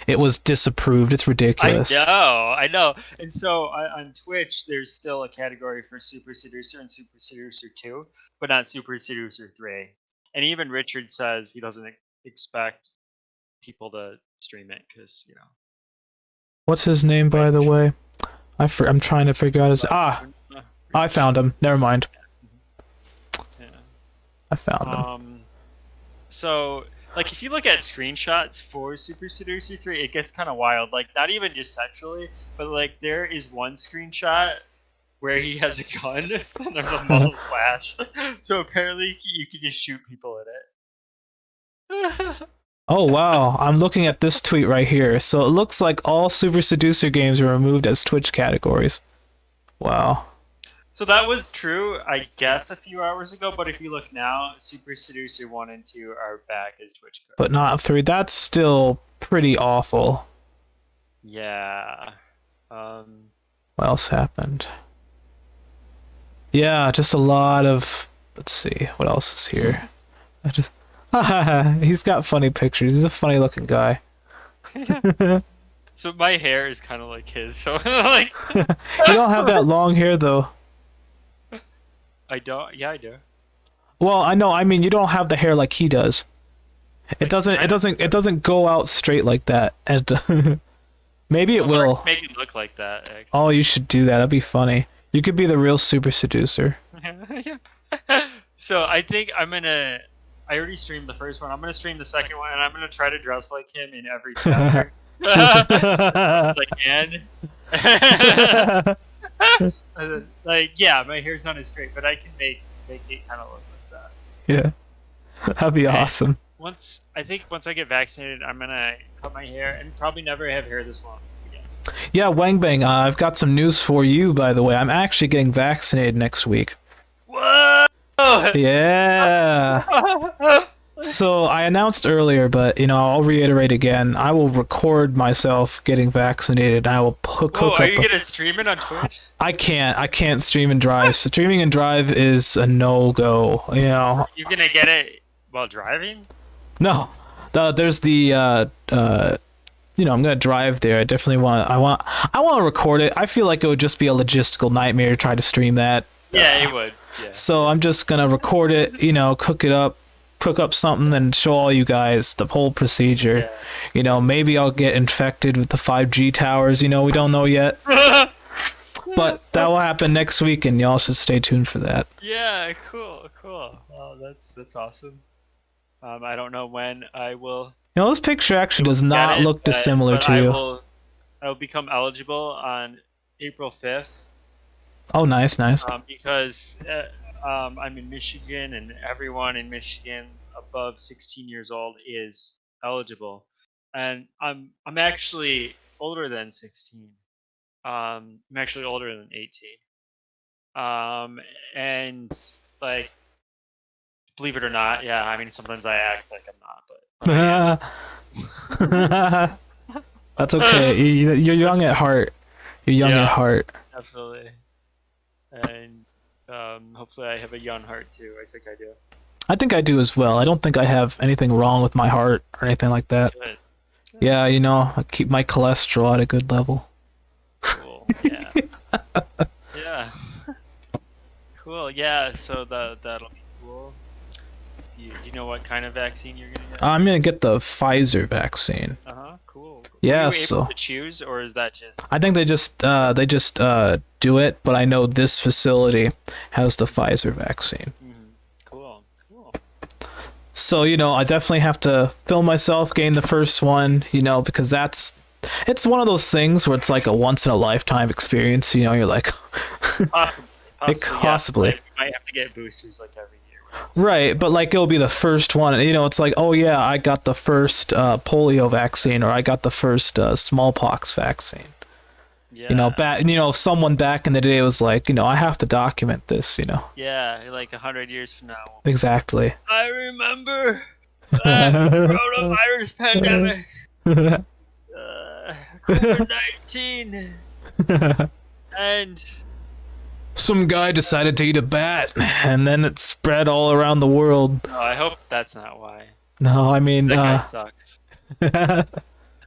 it was disapproved. It's ridiculous. I know. And so on Twitch, there's still a category for Super Seducer and Super Seducer 2, but not Super Seducer 3. And even Richard says he doesn't expect people to stream it because, What's his name, by the way? I'm trying to figure out his. I found him. Never mind. Yeah. I found him. So, like, if you look at screenshots for Super Seducer 3, it gets kind of wild. Like, not even just sexually, but, like, there is one screenshot where he has a gun and there's a muzzle flash. So apparently you can just shoot people in it. Oh wow, I'm looking at this tweet right here. So it looks like all Super Seducer games are removed as Twitch categories. Wow. So that was true, I guess, a few hours ago, but if you look now, Super Seducer 1 and 2 are back as Twitch cards. But not 3. That's still pretty awful. Yeah. What else happened? Yeah, just a lot of. Let's see, what else is here? He's got funny pictures. He's a funny looking guy. So my hair is kind of like his, so like. You don't have that long hair though. I don't. Yeah, I do. Well, I know. I mean, you don't have the hair like he does. It doesn't go out straight like that. And maybe it will. Make it look like that. Actually. Oh, you should do that. That'd be funny. You could be the real Super Seducer. So I think I'm gonna. I already streamed the first one. I'm gonna stream the second one, and I'm gonna try to dress like him in every chapter. Like like yeah, my hair's not as straight, but I can make it kind of look like that. Yeah, that'd be awesome. Once I get vaccinated, I'm gonna cut my hair and probably never have hair this long again. Yeah, Wang Bang, I've got some news for you, by the way. I'm actually getting vaccinated next week. Whoa! Yeah. So I announced earlier, but I'll reiterate again. I will record myself getting vaccinated. And I will hook up. Are you gonna stream it on Twitch? I can't stream and drive. Streaming and drive is a no-go. You're gonna get it while driving? No, there's the I'm gonna drive there. I definitely want to record it. I feel like it would just be a logistical nightmare to try to stream that. Yeah, it would. Yeah. So I'm just gonna record it, cook up something and show all you guys the whole procedure. Yeah. Maybe I'll get infected with the 5G towers. We don't know yet. But that will happen next week, and y'all should stay tuned for that. Yeah, cool. Well, that's awesome. I don't know when I will. This picture actually does not look dissimilar to you. I will become eligible on April 5th. Oh, nice. Because I'm in Michigan, and everyone in Michigan above 16 years old is eligible, and I'm actually older than 16. I'm actually older than 18. And like, believe it or not, yeah. I mean, sometimes I act like I'm not, but That's okay. You're young at heart. At heart. Definitely. And hopefully I have a young heart too. I think I do. I think I do as well. I don't think I have anything wrong with my heart or anything like that. Good. Yeah, I keep my cholesterol at a good level. Cool. Yeah. Yeah. Cool. Yeah. So that'll be cool. Do you know what kind of vaccine you're gonna get? I'm gonna get the Pfizer vaccine. Cool. Yeah, you able so to choose, or is that just? I think they just do it, but I know this facility has the Pfizer vaccine. Cool. So, I definitely have to film myself gain the first one, because it's one of those things where it's like a once in a lifetime experience, you're like Possibly. Yeah, like, you might have to get boosters like every year. Right, but like it'll be the first one. It's like, oh yeah, I got the first polio vaccine, or I got the first smallpox vaccine. Yeah. Someone back in the day was like, I have to document this. Yeah, like 100 years from now. Exactly. I remember that coronavirus pandemic, COVID-19, and some guy decided to eat a bat, and then it spread all around the world. oh, I hope that's not why. No, I mean, That guy sucks.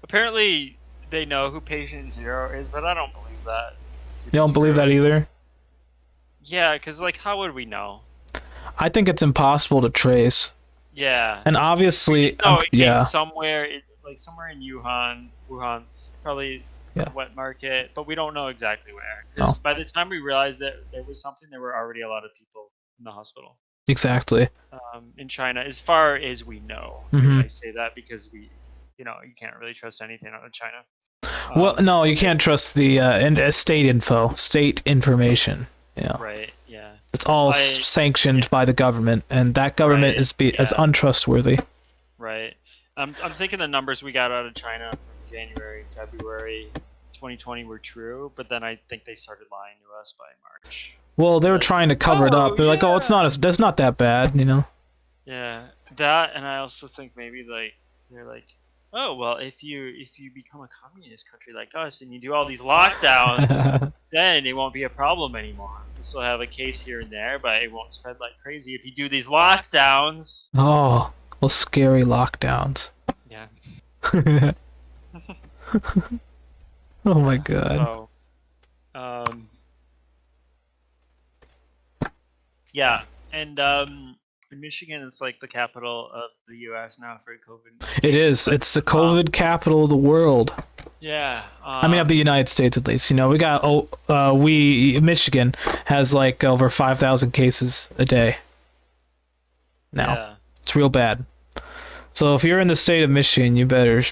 Apparently, they know who Patient Zero is, but I don't believe that. You don't believe that either? Yeah, because, like, how would we know? I think it's impossible to trace. Yeah. And obviously, No, it yeah. came somewhere in Wuhan, probably Yeah. wet market, but we don't know exactly where. No. Because by the time we realized that there was something, there were already a lot of people in the hospital. Exactly. In China, as far as we know. Mhm. I say that because you can't really trust anything out of China. Well, no, you can't trust the state information. Right. Yeah. It's all sanctioned by the government, and that government is untrustworthy. Right. I'm thinking the numbers we got out of China from January, February 2020 were true, but then I think they started lying to us by March. Well, they were trying to cover it up. They're like, oh, that's not that bad, Yeah, that, and I also think maybe they're like, oh well, if you become a communist country like us and you do all these lockdowns, then it won't be a problem anymore. We'll still have a case here and there, but it won't spread like crazy if you do these lockdowns. Oh, well, scary lockdowns. Yeah. Oh my god. So, yeah, and in Michigan, it's like the capital of the U.S. now for COVID. It is. It's the COVID capital of the world. Yeah. I mean, of the United States at least. We got Michigan has like over 5,000 cases a day. Now, yeah. It's real bad. So if you're in the state of Michigan, you better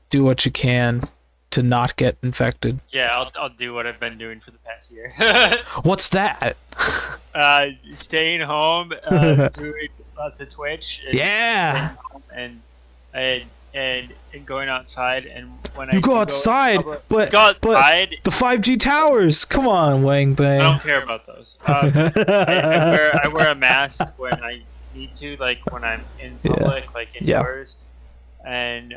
do what you can to not get infected. Yeah, I'll do what I've been doing for the past year. What's that? Staying home, doing lots of Twitch. And and going outside, and when you go outside, but the 5G towers. Come on, Wang Bang. I don't care about those. I wear a mask when I need to, like when I'm in public, like indoors, and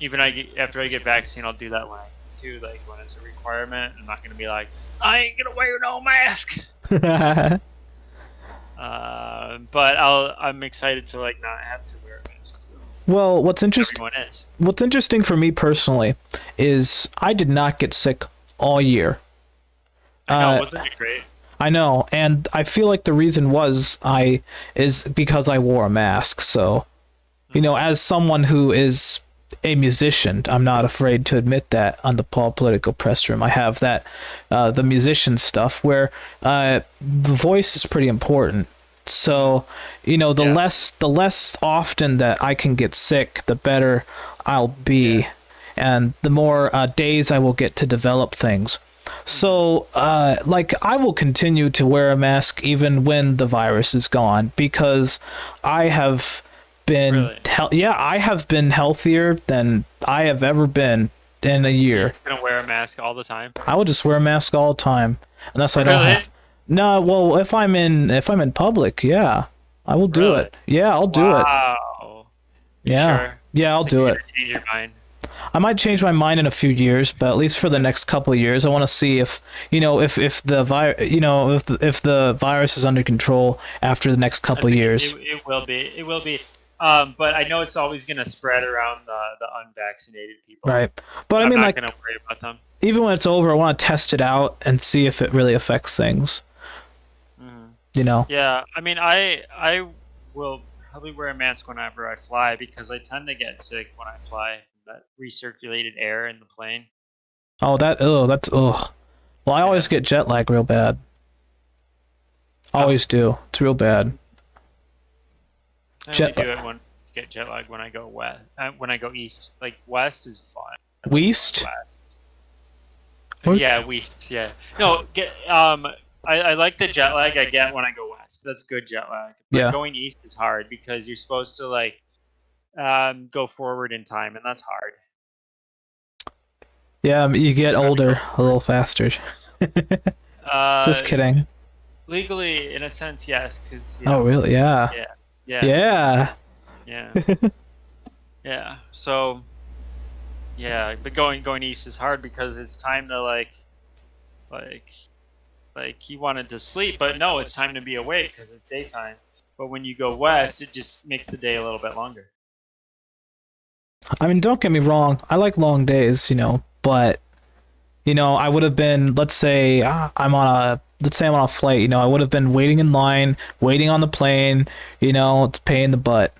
even after I get vaccine, I'll do that when I need to, like when it's a requirement. I'm not gonna be like, I ain't gonna wear no mask. But I'm excited to like not have to wear a mask. So. Well, what's interesting for me personally is I did not get sick all year. I know, wasn't it great? I know, and I feel like the reason is because I wore a mask. So, as someone who is a musician, I'm not afraid to admit that on the Politico Pressroom. I have that, the musician stuff where the voice is pretty important. So, the less often that I can get sick, the better I'll be, and the more days I will get to develop things. So, I will continue to wear a mask even when the virus is gone, because I have been I have been healthier than I have ever been in a year. You're gonna wear a mask all the time? I will just wear a mask all the time, unless I don't have. No, well, if I'm in public, yeah, I will do it. Yeah, I'll do it. Wow. Yeah, yeah, I'll do it. Change your mind. I might change my mind in a few years, but at least for the next couple of years, I want to see if the virus is under control after the next couple of years. It will be. It will be. But I know it's always going to spread around the unvaccinated people. Right. But I'm not going to worry about them. Even when it's over, I want to test it out and see if it really affects things. Yeah. I mean, I will probably wear a mask whenever I fly because I tend to get sick when I fly. That recirculated air in the plane. Oh, that's ugh. Well, I always get jet lag real bad. Always do. It's real bad. I only do it when get jet lag when I go west. When I go east, like west is fine. West? Yeah, west. Yeah. No, I like the jet lag I get when I go west. That's good jet lag. But Yeah. going east is hard because you're supposed to like go forward in time, and that's hard. Yeah, you get older a little faster. Just kidding. Legally, in a sense, yes, because. Oh, really? Yeah. Yeah. Yeah. Yeah. Yeah. So. Yeah, but going east is hard because it's time to like he wanted to sleep, but no, it's time to be awake because it's daytime. But when you go west, it just makes the day a little bit longer. I mean, don't get me wrong. I like long days, but I would have been, let's say I'm on a flight, I would have been waiting in line, waiting on the plane, it's a pain in the butt.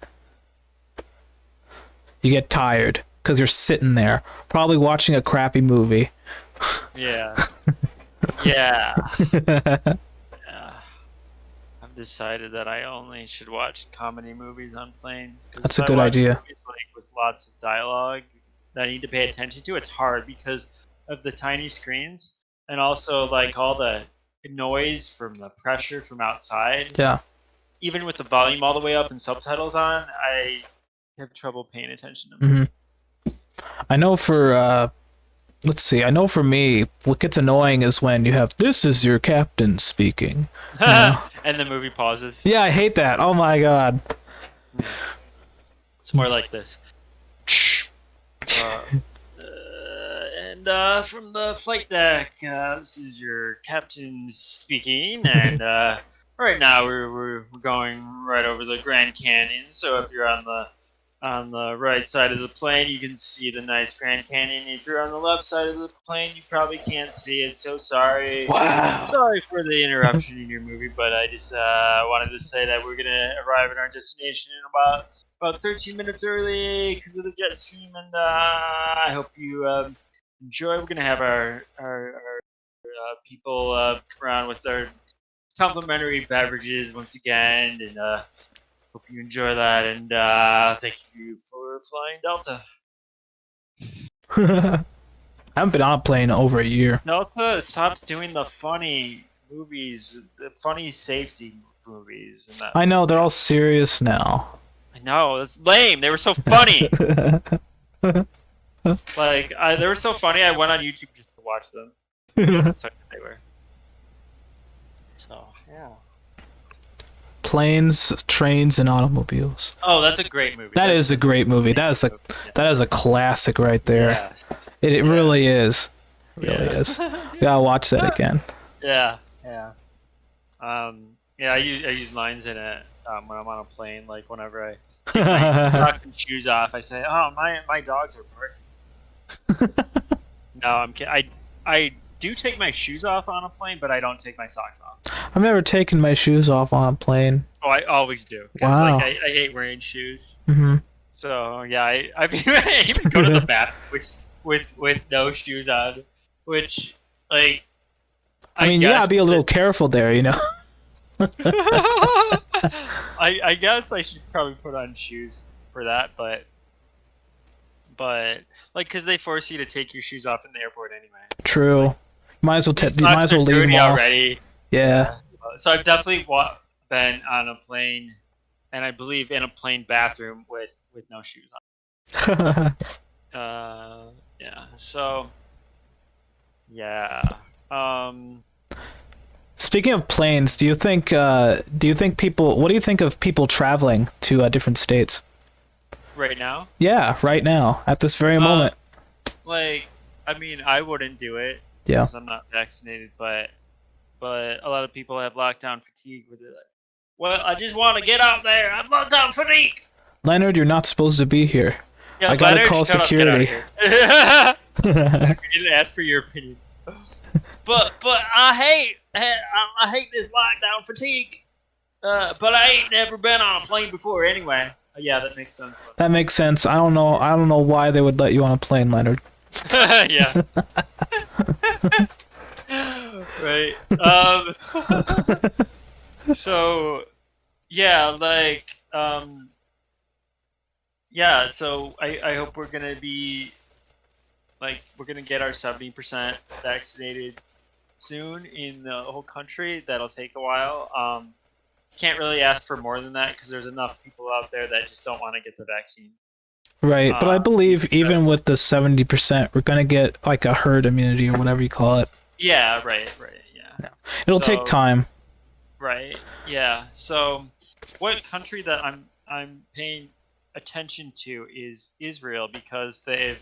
You get tired because you're sitting there, probably watching a crappy movie. Yeah. Yeah. I've decided that I only should watch comedy movies on planes. That's a good idea. Movies, like, with lots of dialogue that I need to pay attention to, it's hard because of the tiny screens and also like all the noise from the pressure from outside. Yeah. Even with the volume all the way up and subtitles on, I have trouble paying attention to them. Mm-hmm. I know for me, what gets annoying is when you have, "This is your captain speaking." And the movie pauses. Yeah, I hate that. Oh my god. It's more like this. From the flight deck, this is your captain speaking, and right now we're going right over the Grand Canyon. So if you're on the right side of the plane, you can see the nice Grand Canyon. If you're on the left side of the plane, you probably can't see it. So sorry. Wow. Sorry for the interruption in your movie, but I just wanted to say that we're gonna arrive at our destination in about 13 minutes early because of the jet stream, and I hope you enjoy. We're gonna have our people come around with our complimentary beverages once again, and hope you enjoy that. And thank you for flying Delta. I haven't been on a plane in over a year. Delta stopped doing the funny movies, the funny safety movies. And that I know, they're all serious now. I know, that's lame. They were so funny. Like, they were so funny, I went on YouTube just to watch them. That's how they were. So, yeah. Planes, trains, and automobiles. Oh, that's a great movie. That is a great movie. That is a classic right there. Yeah. It really is. It really Yeah. is. Gotta watch that again. Yeah. I use lines in it when I'm on a plane. Like whenever I take my socks and shoes off, I say, "Oh, my dogs are barking." No, I'm kidding. I do take my shoes off on a plane, but I don't take my socks off. I've never taken my shoes off on a plane. Oh, I always do. 'Cause, Wow. Like, I hate wearing shoes. Mm-hmm. So yeah, I even go to the bathroom with no shoes on, which like. I mean, you guess gotta be a little careful there, I guess I should probably put on shoes for that, but like, because they force you to take your shoes off in the airport anyway. True. Like, might as well leave them dirty off. already. Yeah. So I've definitely been on a plane, and I believe in a plane bathroom with no shoes on. Yeah. So. Yeah. Speaking of planes, what do you think of people traveling to different states? Right now? Yeah, right now, at this very moment. Like, I mean, I wouldn't do it. Yeah. Because I'm not vaccinated, but a lot of people have lockdown fatigue with it. Well, I just want to get out there. I'm lockdown fatigue. Leonard, you're not supposed to be here. Yeah, I gotta Leonard, call shut up, security. get out of here. We didn't ask for your opinion. But I hate this lockdown fatigue. But I ain't never been on a plane before anyway. Yeah, that makes sense. That makes sense. I don't know. I don't know why they would let you on a plane, Leonard. Yeah. Right. So yeah, like yeah. So I hope we're gonna be like we're gonna get our 70% vaccinated soon in the whole country. That'll take a while. Can't really ask for more than that because there's enough people out there that just don't want to get the vaccine. Right, but I believe even because- with the 70%, we're gonna get like a herd immunity or whatever you call it. Yeah, right, yeah. It'll take time. Right, yeah. So, what country that I'm paying attention to is Israel because they've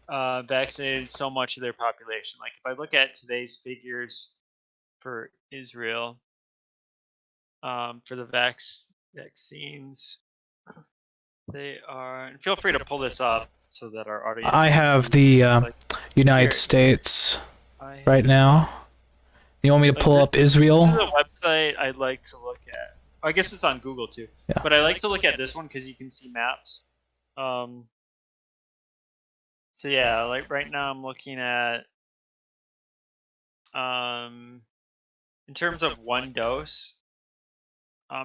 vaccinated so much of their population. Like if I look at today's figures for Israel, for the vaccines, they are. And feel free to pull this up so that our audience. I can have see, the like, United here. States right now. You want me to Like, pull up Israel? This is a website I like to look at. I guess it's on Google too. Yeah. But I like to look at this one because you can see maps. So yeah, like right now I'm looking at in terms of one dose.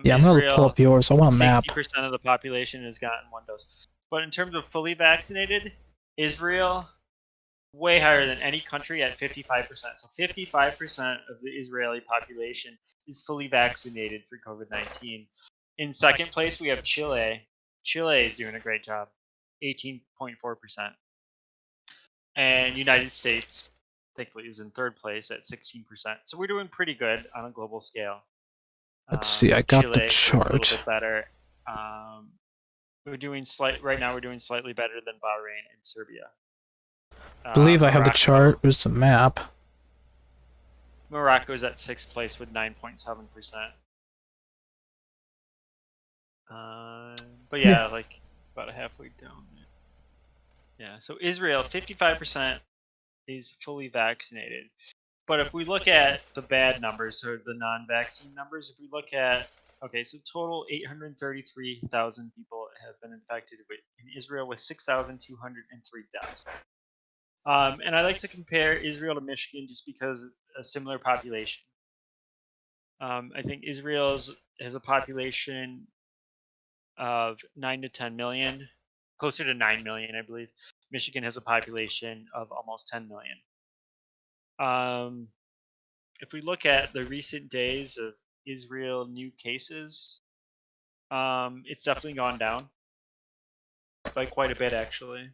Yeah, I'm gonna pull up yours. I want a map. 60% of the population has gotten one dose. But in terms of fully vaccinated, Israel way higher than any country at 55%. So 55% of the Israeli population is fully vaccinated for COVID-19. In second place, we have Chile. Chile is doing a great job, 18.4%. And United States, thankfully, is in third place at 16%. So we're doing pretty good on a global scale. Let's see. I got Chile the is chart. a little bit better. We're doing right now. We're doing slightly better than Bahrain and Serbia. I believe I have the Morocco- chart. Where's the map? Morocco is at sixth place with 9.7%. But yeah, like about halfway down there. Yeah, so Israel, 55% is fully vaccinated. But if we look at the bad numbers, or the non-vaccine numbers, if we look at, okay, so total 833,000 people have been infected in Israel with 6,203 deaths. And I like to compare Israel to Michigan just because a similar population. I think Israel has a population of 9 to 10 million, closer to 9 million, I believe. Michigan has a population of almost 10 million. If we look at the recent days of Israel new cases, it's definitely gone down by quite a bit, actually.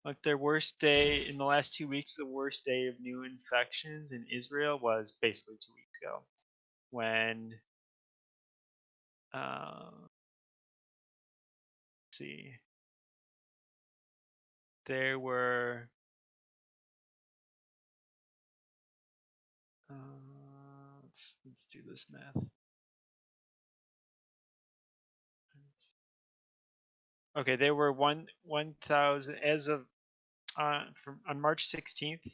Like their worst day in the last 2 weeks, the worst day of new infections in Israel was basically 2 weeks ago, when let's see, there were let's do this math. Okay, there were 1,000 as of from on March 16th.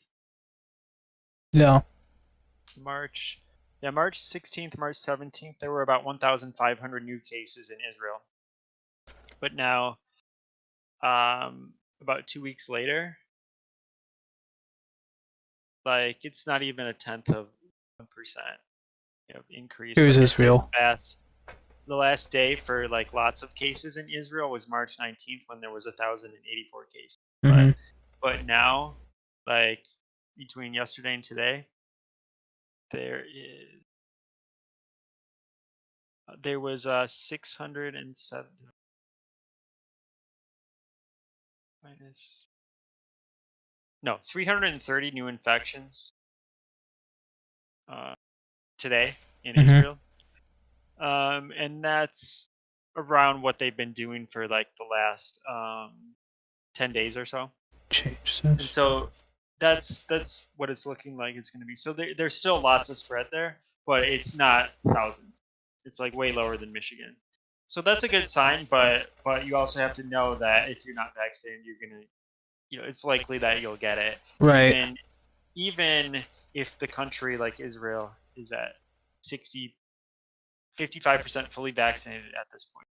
Yeah. March 16th, March 17th, there were about 1,500 new cases in Israel. But now, about 2 weeks later, like it's not even a tenth of 1% increase. Here's Like, Israel. The last day for like lots of cases in Israel was March 19th when there was 1,084 cases. Mm-hmm. But now, like between yesterday and today, there was 607 minus 330 new infections today in Israel, and that's around what they've been doing for like the last 10 days or so. Change this. And so that's what it's looking like it's going to be. So there's still lots of spread there, but it's not thousands. It's like way lower than Michigan. So that's a good sign, but you also have to know that if you're not vaccinated, you're gonna, it's likely that you'll get it. Right. Even if the country like Israel is at 60% 55% fully vaccinated at this point.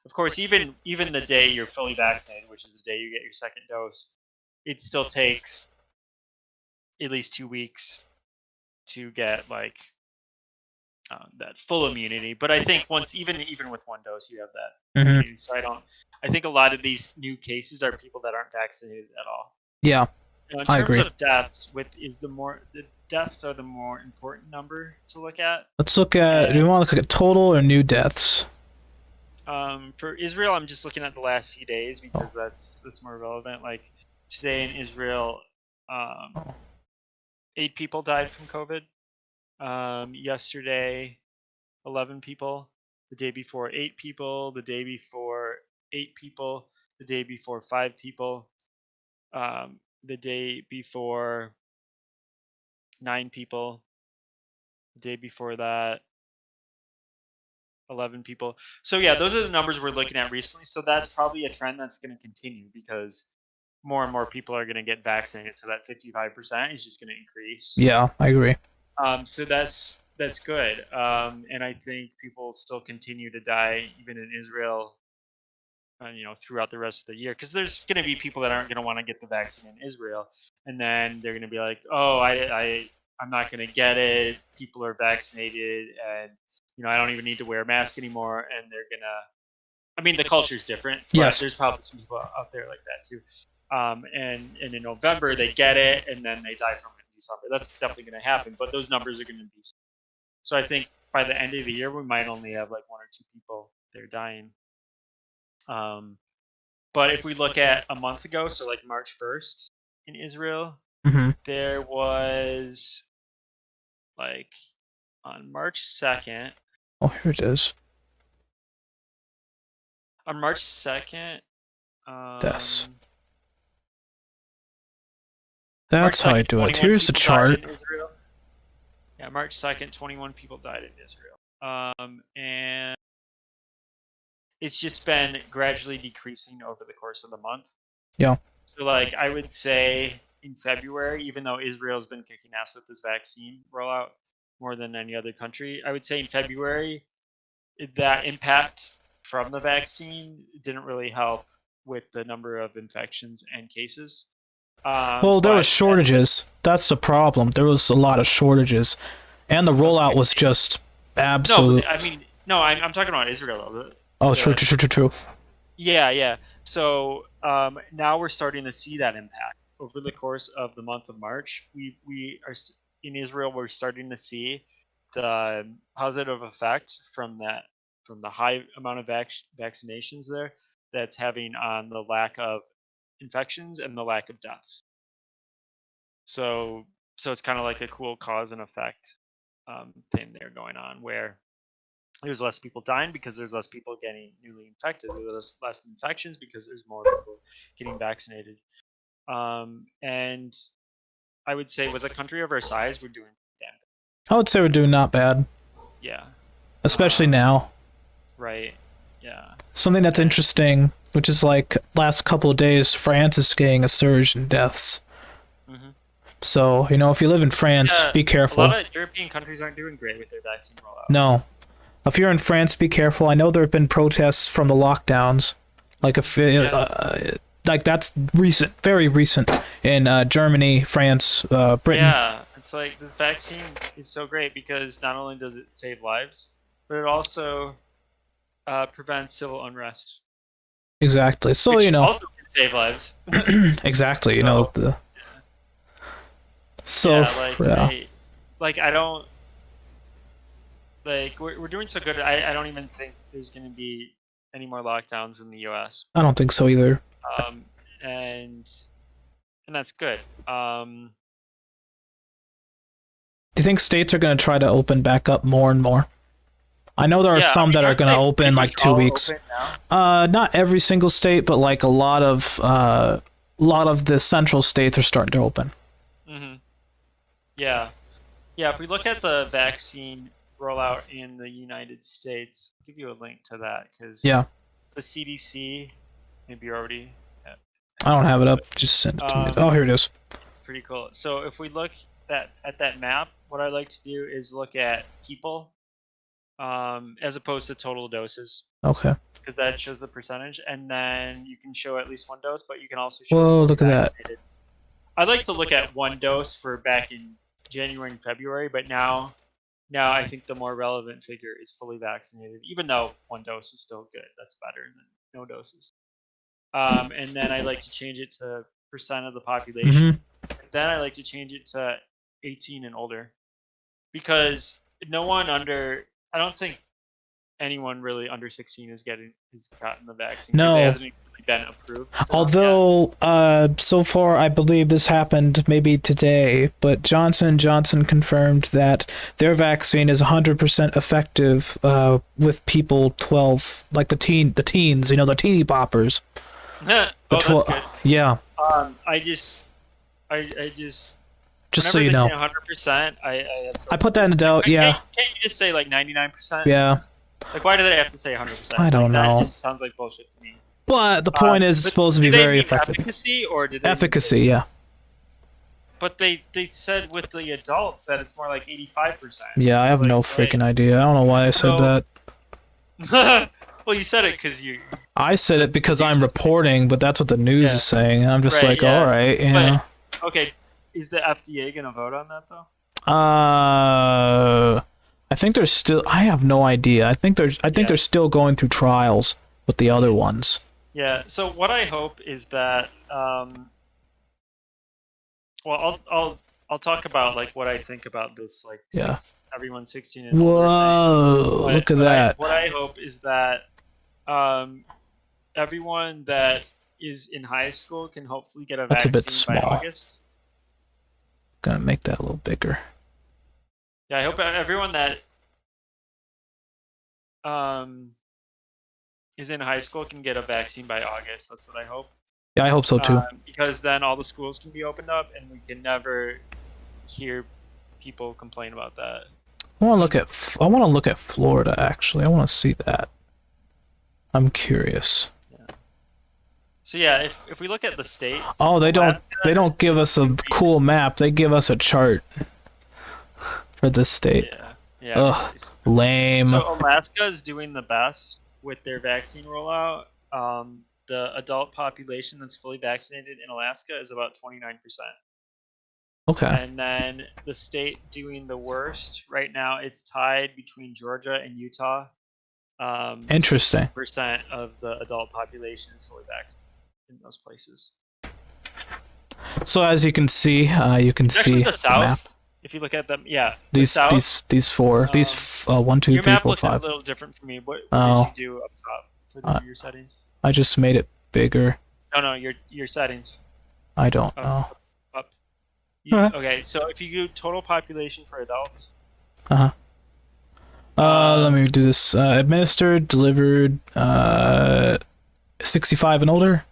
Of course, even the day you're fully vaccinated, which is the day you get your second dose, it still takes at least 2 weeks to get like that full immunity. But I think once even with one dose, you have that Mhm. immunity. So I think a lot of these new cases are people that aren't vaccinated at all. Yeah, Now, in I terms agree. of deaths, the deaths are the more important number to look at. Let's look at. Do you want to look at total or new deaths? For Israel, I'm just looking at the last few days because that's more relevant. Like today in Israel, 8 people died from COVID. Yesterday, 11 people. The day before, 8 people. The day before, 8 people. The day before, 5 people. The day before, 9 people. The day before that, 11 people. So yeah, those are the numbers we're looking at recently. So that's probably a trend that's going to continue because more and more people are going to get vaccinated. So that 55% is just going to increase. Yeah, I agree. So that's good. And I think people still continue to die even in Israel, throughout the rest of the year, because there's going to be people that aren't going to want to get the vaccine in Israel, and then they're going to be like, oh, I'm not going to get it. People are vaccinated, and I don't even need to wear a mask anymore, and they're gonna. I mean, the culture is different, but Yes. there's probably some people out there like that too. And in November they get it, and then they die from it in December. That's definitely going to happen, but those numbers are going to be. So I think by the end of the year we might only have like 1 or 2 people there dying. But if we look at a month ago, so like March 1st in Israel, there was like on March 2nd. Oh, here it is. On March 2nd, That's March how I 2nd, do it. Here's the chart. Yeah, March 2nd, 21 people died in Israel. And it's just been gradually decreasing over the course of the month. Yeah. So like I would say in February, even though Israel's been kicking ass with this vaccine rollout more than any other country, I would say in February that impact from the vaccine didn't really help with the number of infections and cases. Well, there was shortages. That's the problem. There was a lot of shortages, and the rollout was just absolute. No, I mean, no, I'm talking about Israel though. Oh, true. Yeah. So now we're starting to see that impact over the course of the month of March. We are in Israel. We're starting to see the positive effect from the high amount of vaccinations there that's having on the lack of infections and the lack of deaths. So it's kind of like a cool cause and effect thing there going on, where there's less people dying because there's less people getting newly infected. There's less infections because there's more people getting vaccinated. And I would say with a country of our size, we're doing damn good. I would say we're doing not bad. Yeah. Especially now. Right. Yeah. Something that's interesting, which is like last couple of days, France is getting a surge in deaths. So, if you live in France, be careful. A lot of European countries aren't doing great with their vaccine rollout. No. If you're in France, be careful. I know there have been protests from the lockdowns. Like like that's recent, very recent in Germany, France, Britain. Yeah, it's like this vaccine is so great because not only does it save lives, but it also prevents civil unrest. Exactly. So which also can save lives. Exactly. I don't like we're doing so good. I don't even think there's going to be any more lockdowns in the U.S. I don't think so either. And that's good. Do you think states are going to try to open back up more and more? I know there are some that are going to open in like 2 weeks. Not every single state, but like a lot of the central states are starting to open. Yeah. If we look at the vaccine rollout in the United States, I'll give you a link to that because the CDC, maybe you already have. I don't have it up. Just send it to me. Oh, here it is. It's pretty cool. So if we look at that map, what I like to do is look at people as opposed to total doses, Okay. because that shows the percentage, and then you can show at least one dose, but you can also show Whoa, fully look at that. vaccinated. I'd like to look at one dose for back in January and February, but now I think the more relevant figure is fully vaccinated, even though one dose is still good. That's better than no doses. And then I like to change it to percent of the population. Then I like to change it to 18 and older, because no one under, I don't think anyone really under 16 has gotten the vaccine. 'Cause No. it hasn't even been approved. for them yet. Although, so far, I believe this happened maybe today, but Johnson & Johnson confirmed that their vaccine is 100% effective with people 12, like the teens, you know, the teeny poppers. Oh, that's good. Yeah, I just just so whenever you they know. say 100%, I put that in doubt, yeah. Can't you just say like 99%? Yeah, Like, why do they have to say 100%? I don't know. That just sounds like bullshit to me. but the point is it's But supposed to be do they very mean effective. Efficacy, or did they mean Efficacy, yeah. But they said with the adults that it's more like 85%. Yeah, I So, have like, no freaking idea. I don't know why I said So- that. Well, you said it because you. I said it because I'm reporting, but that's what the news Yeah. is saying, and I'm just Right, like, yeah. all right, you But- know. Okay, is the FDA gonna vote on that though? I think there's still. I have no idea. I think Yeah. they're still going through trials with the other ones. Yeah. So what I hope is that. Well, I'll talk about like what I think about this, like Yeah. everyone 16 and older thing. Whoa! But- Look at but that. what I hope is that everyone that is in high school can hopefully get a That's a vaccine bit by small. August. Gonna make that a little bigger. Yeah, I hope everyone that is in high school can get a vaccine by August. That's what I hope. Yeah, I hope so too. Because then all the schools can be opened up, and we can never hear people complain about that. I want to look at Florida. Actually, I want to see that. I'm curious. So yeah, if we look at the states. Oh, they don't. Alaska- They don't give us a cool map. They give us a chart for this state. Yeah. Yeah. Ugh. Lame. So Alaska is doing the best with their vaccine rollout. The adult population that's fully vaccinated in Alaska is about 29%. Okay. And then the state doing the worst right now, it's tied between Georgia and Utah. Interesting. 60% of the adult population is fully vaccinated in those places. So as you can see, Actually, see the South. map. If you look at them, yeah, the These South. these four. One, two, Your three, map four, looks five. a little different for me. What Oh. did you do up top for your settings? I just made it bigger. No, your settings. I don't Oh. know. Up. Alright. Okay, so if you do total population for adults, Let me do this. Administered, delivered, 65 and older.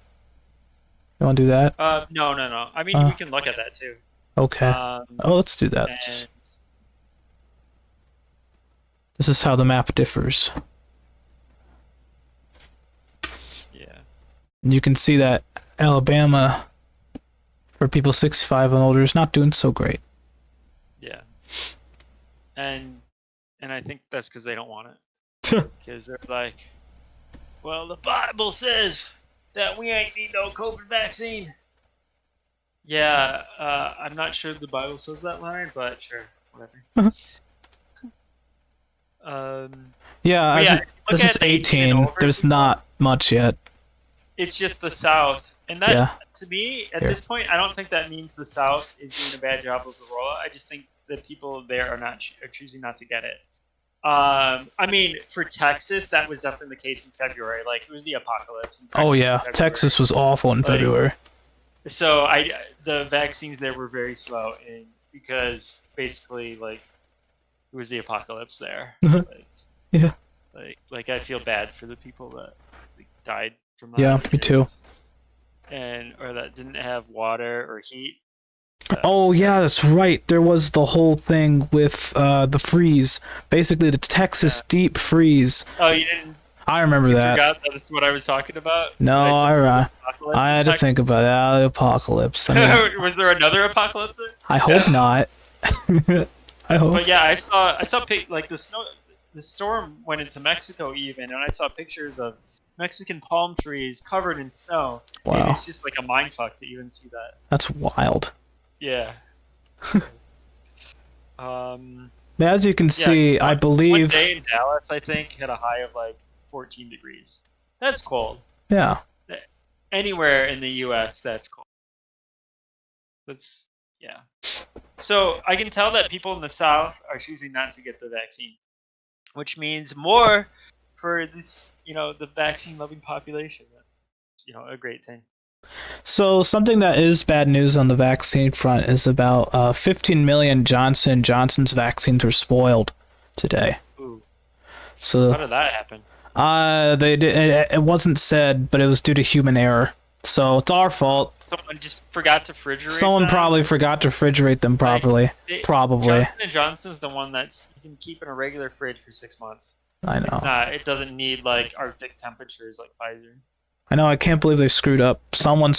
You want to do that? no. I mean, we can look at that too. Okay. Oh, let's do that. And This is how the map differs. yeah, And you can see that Alabama, for people 65 and older, is not doing so great. yeah, and I think that's because they don't want it. Because they're like, well, the Bible says that we ain't need no COVID vaccine. Yeah, I'm not sure the Bible says that line, but sure, whatever. Yeah, But yeah, this look is at 18 and 18. over, There's not much yet. it's just the South, and that Yeah. to me at Here. this point, I don't think that means the South is doing a bad job of the rollout. I just think the people there are choosing not to get it. I mean, for Texas, that was definitely the case in February. Like, it was the apocalypse. In Texas Oh in yeah, February. Texas was awful in Like, February. So the vaccines there were very slow, and because basically like it was the apocalypse there. Like, Yeah. Like I feel bad for the people that like, died from that. Yeah, me too. And or that didn't have water or heat. Oh yeah, that's right. There was the whole thing with the freeze. Basically, the Texas deep freeze. Oh, you didn't. I remember that. Forgot that's what I was talking about. No, When said there was I an apocalypse I in had to think Texas? about it. The apocalypse. I mean, Was there another apocalypse? I hope not. I hope. But yeah, I saw like the snow. the storm went into Mexico even, and I saw pictures of Mexican palm trees covered in snow. Wow. And it's just like a mindfuck to even see that. That's wild. Yeah. As you can see, I one believe. day in Dallas, I think, had a high of like 14 degrees. That's cold. Yeah. Anywhere in the U.S., that's cold. Yeah. So I can tell that people in the South are choosing not to get the vaccine, which means more for this, the vaccine-loving population. That's, a great thing. So something that is bad news on the vaccine front is about 15 million Johnson & Johnson's vaccines were spoiled today. Ooh. So how did that happen? They did, it wasn't said, but it was due to human error. So it's our fault. Someone just forgot to refrigerate Someone them? probably forgot to refrigerate them properly. Probably. Johnson & Johnson's the one that's you can keep in a regular fridge for 6 months. I know. It doesn't need like Arctic temperatures like Pfizer. I know. I can't believe they screwed up. Someone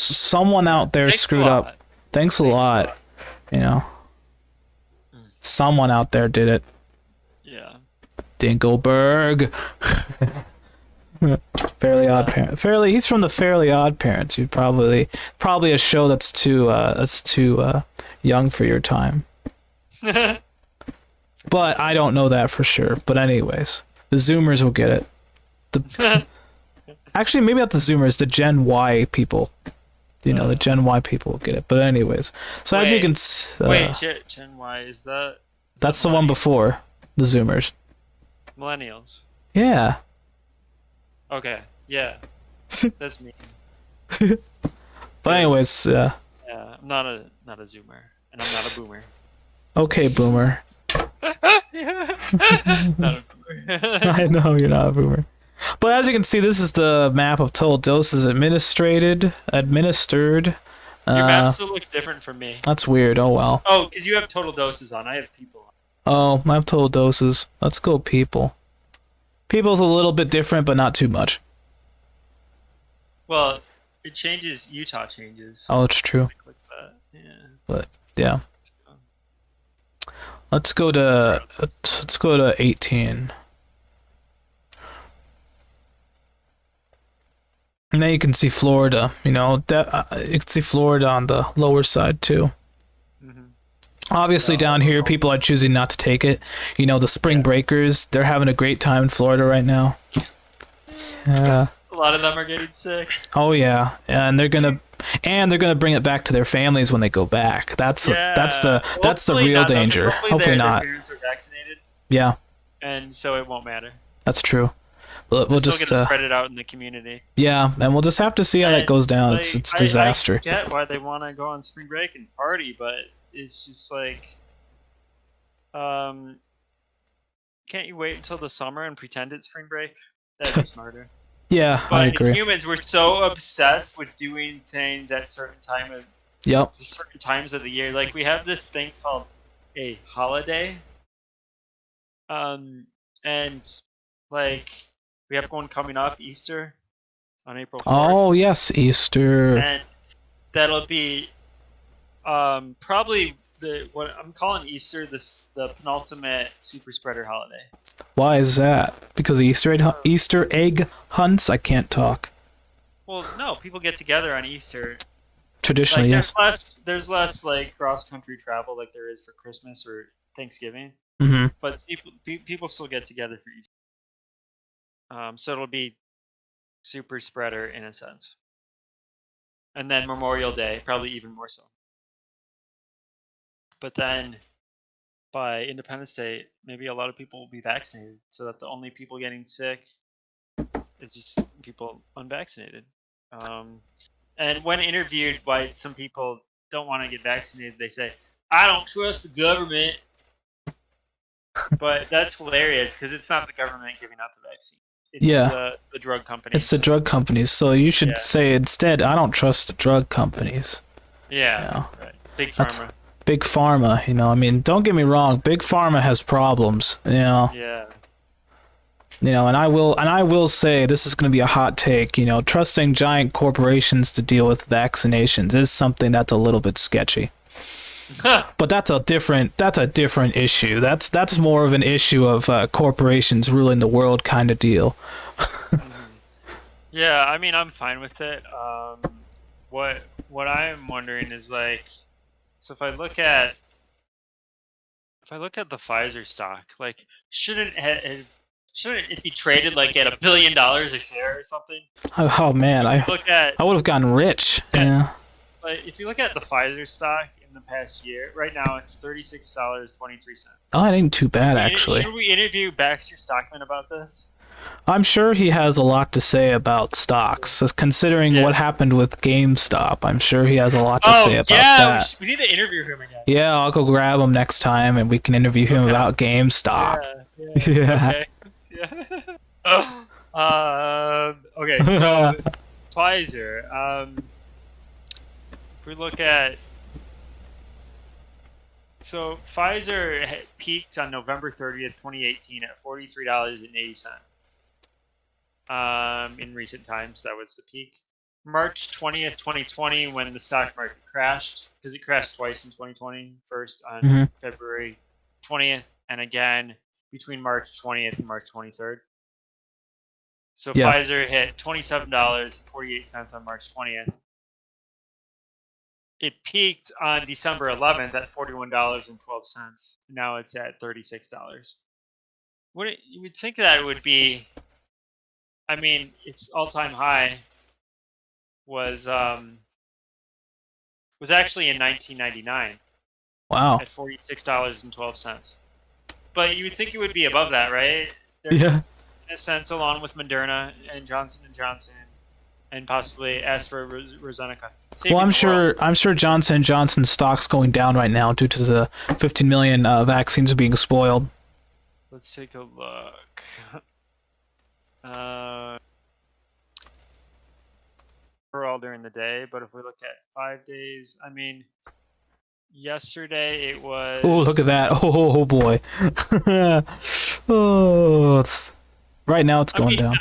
out there screwed up. Thanks a lot. Someone out there did it. Yeah. Dinkelberg. Fairly Odd Parents. He's from the Fairly Odd Parents. You'd probably a show that's too young for your time. But I don't know that for sure. But anyways, the Zoomers will get it. Actually, maybe not the Zoomers, the Gen Y people. The Gen Y people will get it. But anyways, so as you can Gen Y, is that? That's the one before the Zoomers. Millennials. Yeah. Okay. Yeah. That's me. But anyways, yeah, I'm not a Zoomer, and I'm not a boomer. Okay, boomer. Not a boomer. I know you're not a boomer. But as you can see, this is the map of total doses administered. Your map still looks different from me. That's weird. Oh well. Oh, because you have total doses on. I have people on. Oh, I have total doses. Let's go people. People's a little bit different, but not too much. Well, it changes. Utah changes. Oh, it's true. Click that. Yeah. But yeah. Let's go to 18. And then you can see Florida. You can see Florida on the lower side too. Obviously, down here, people are choosing not to take it. The spring breakers, they're having a great time in Florida right now. A lot of them are getting sick. Oh yeah, and they're gonna bring it back to their families when they go back. That's the real danger. Hopefully not. Their parents are vaccinated. Yeah. And so it won't matter. That's true. We'll just still get to spread it out in the community. Yeah, and we'll just have to see how that goes down. It's disaster. I get why they want to go on spring break and party, but it's just like, can't you wait until the summer and pretend it's spring break? That'd be smarter. Yeah, but I agree. Humans, we're so obsessed with doing things at certain times of the year. Like we have this thing called a holiday, and like we have one coming up, Easter, on April 4th. Oh yes, Easter. And that'll be probably what I'm calling Easter, the penultimate super spreader holiday. Why is that? Because of Easter egg hunts? I can't talk. Well, no, people get together on Easter. Traditionally, yes. There's less like cross country travel like there is for Christmas or Thanksgiving. Mm-hmm. But people still get together for Easter. So it'll be super spreader in a sense. And then Memorial Day, probably even more so. But then by Independence Day, maybe a lot of people will be vaccinated, so that the only people getting sick is just people unvaccinated. And when interviewed why some people don't want to get vaccinated, they say, "I don't trust the government." But that's hilarious because it's not the government giving out the vaccine. It's the drug companies. It's the drug companies. So you should say instead, "I don't trust the drug companies." Yeah, right. Big Pharma. Big Pharma, I mean, don't get me wrong, Big Pharma has problems, Yeah. And I will say this is going to be a hot take, trusting giant corporations to deal with vaccinations is something that's a little bit sketchy. But that's a different issue. That's more of an issue of corporations ruling the world kind of deal. Yeah, I mean, I'm fine with it. What I'm wondering is like, so if I look at the Pfizer stock, like, shouldn't it be traded like at $1 billion a share or something? Oh man, I would have gotten rich. Yeah. Like, if you look at the Pfizer stock in the past year, right now it's $36.23. Oh, it ain't too bad actually. Should we interview Baxter Stockman about this? I'm sure he has a lot to say about stocks, considering what happened with GameStop. I'm sure he has a lot to say about that. We need to interview him again. Yeah, I'll go grab him next time, and we can interview him about GameStop. Yeah. Okay, so Pfizer. If we look at, so Pfizer peaked on November 30th, 2018 at $43.80. In recent times, that was the peak. March 20th, 2020, when the stock market crashed, because it crashed twice in 2020, first on February 20th, and again between March 20th and March 23rd. So Pfizer hit $27.48 on March 20th. It peaked on December 11th at $41.12. Now it's at $36. You would think that it would be, I mean, its all-time high was actually in 1999. Wow. At $46.12. But you would think it would be above that, right? Yeah. In a sense, along with Moderna and Johnson & Johnson and possibly AstraZeneca. Well, I'm sure Johnson & Johnson's stock's going down right now due to the 15 million vaccines being spoiled. Let's take a look. Overall during the day, but if we look at 5 days, I mean, yesterday it was... Oh, look at that. Oh boy. Right now it's going down.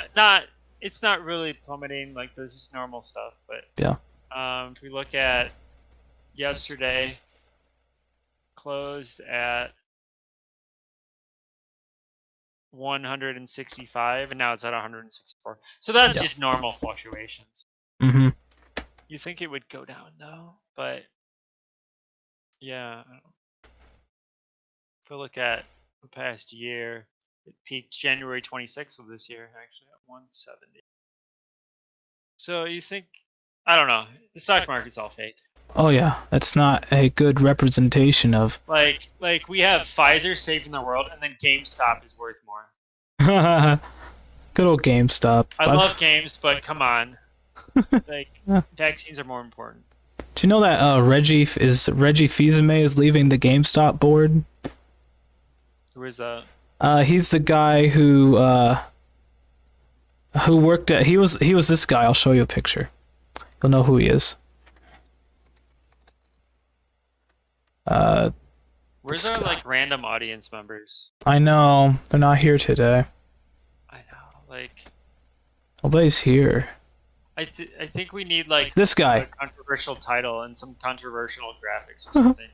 It's not really plummeting, like there's just normal stuff, but yeah. If we look at yesterday, closed at 165 and now it's at 164. So that's just normal fluctuations. Mm-hmm. You think it would go down though, but yeah. If we look at the past year, it peaked January 26th of this year, actually at 170. So you think, I don't know, the stock market's all fake. Oh yeah, that's not a good representation of... Like we have Pfizer saving the world, and then GameStop is worth more. Good old GameStop. I love games, but come on. Like, vaccines are more important. Do you know that Reggie Fils-Aimé is leaving the GameStop board? Who is that? He's the guy who worked at... He was this guy. I'll show you a picture. You'll know who he is. Where's our like random audience members? I know they're not here today. I know, like nobody's here. I think we need like this guy, a controversial title and some controversial graphics or something.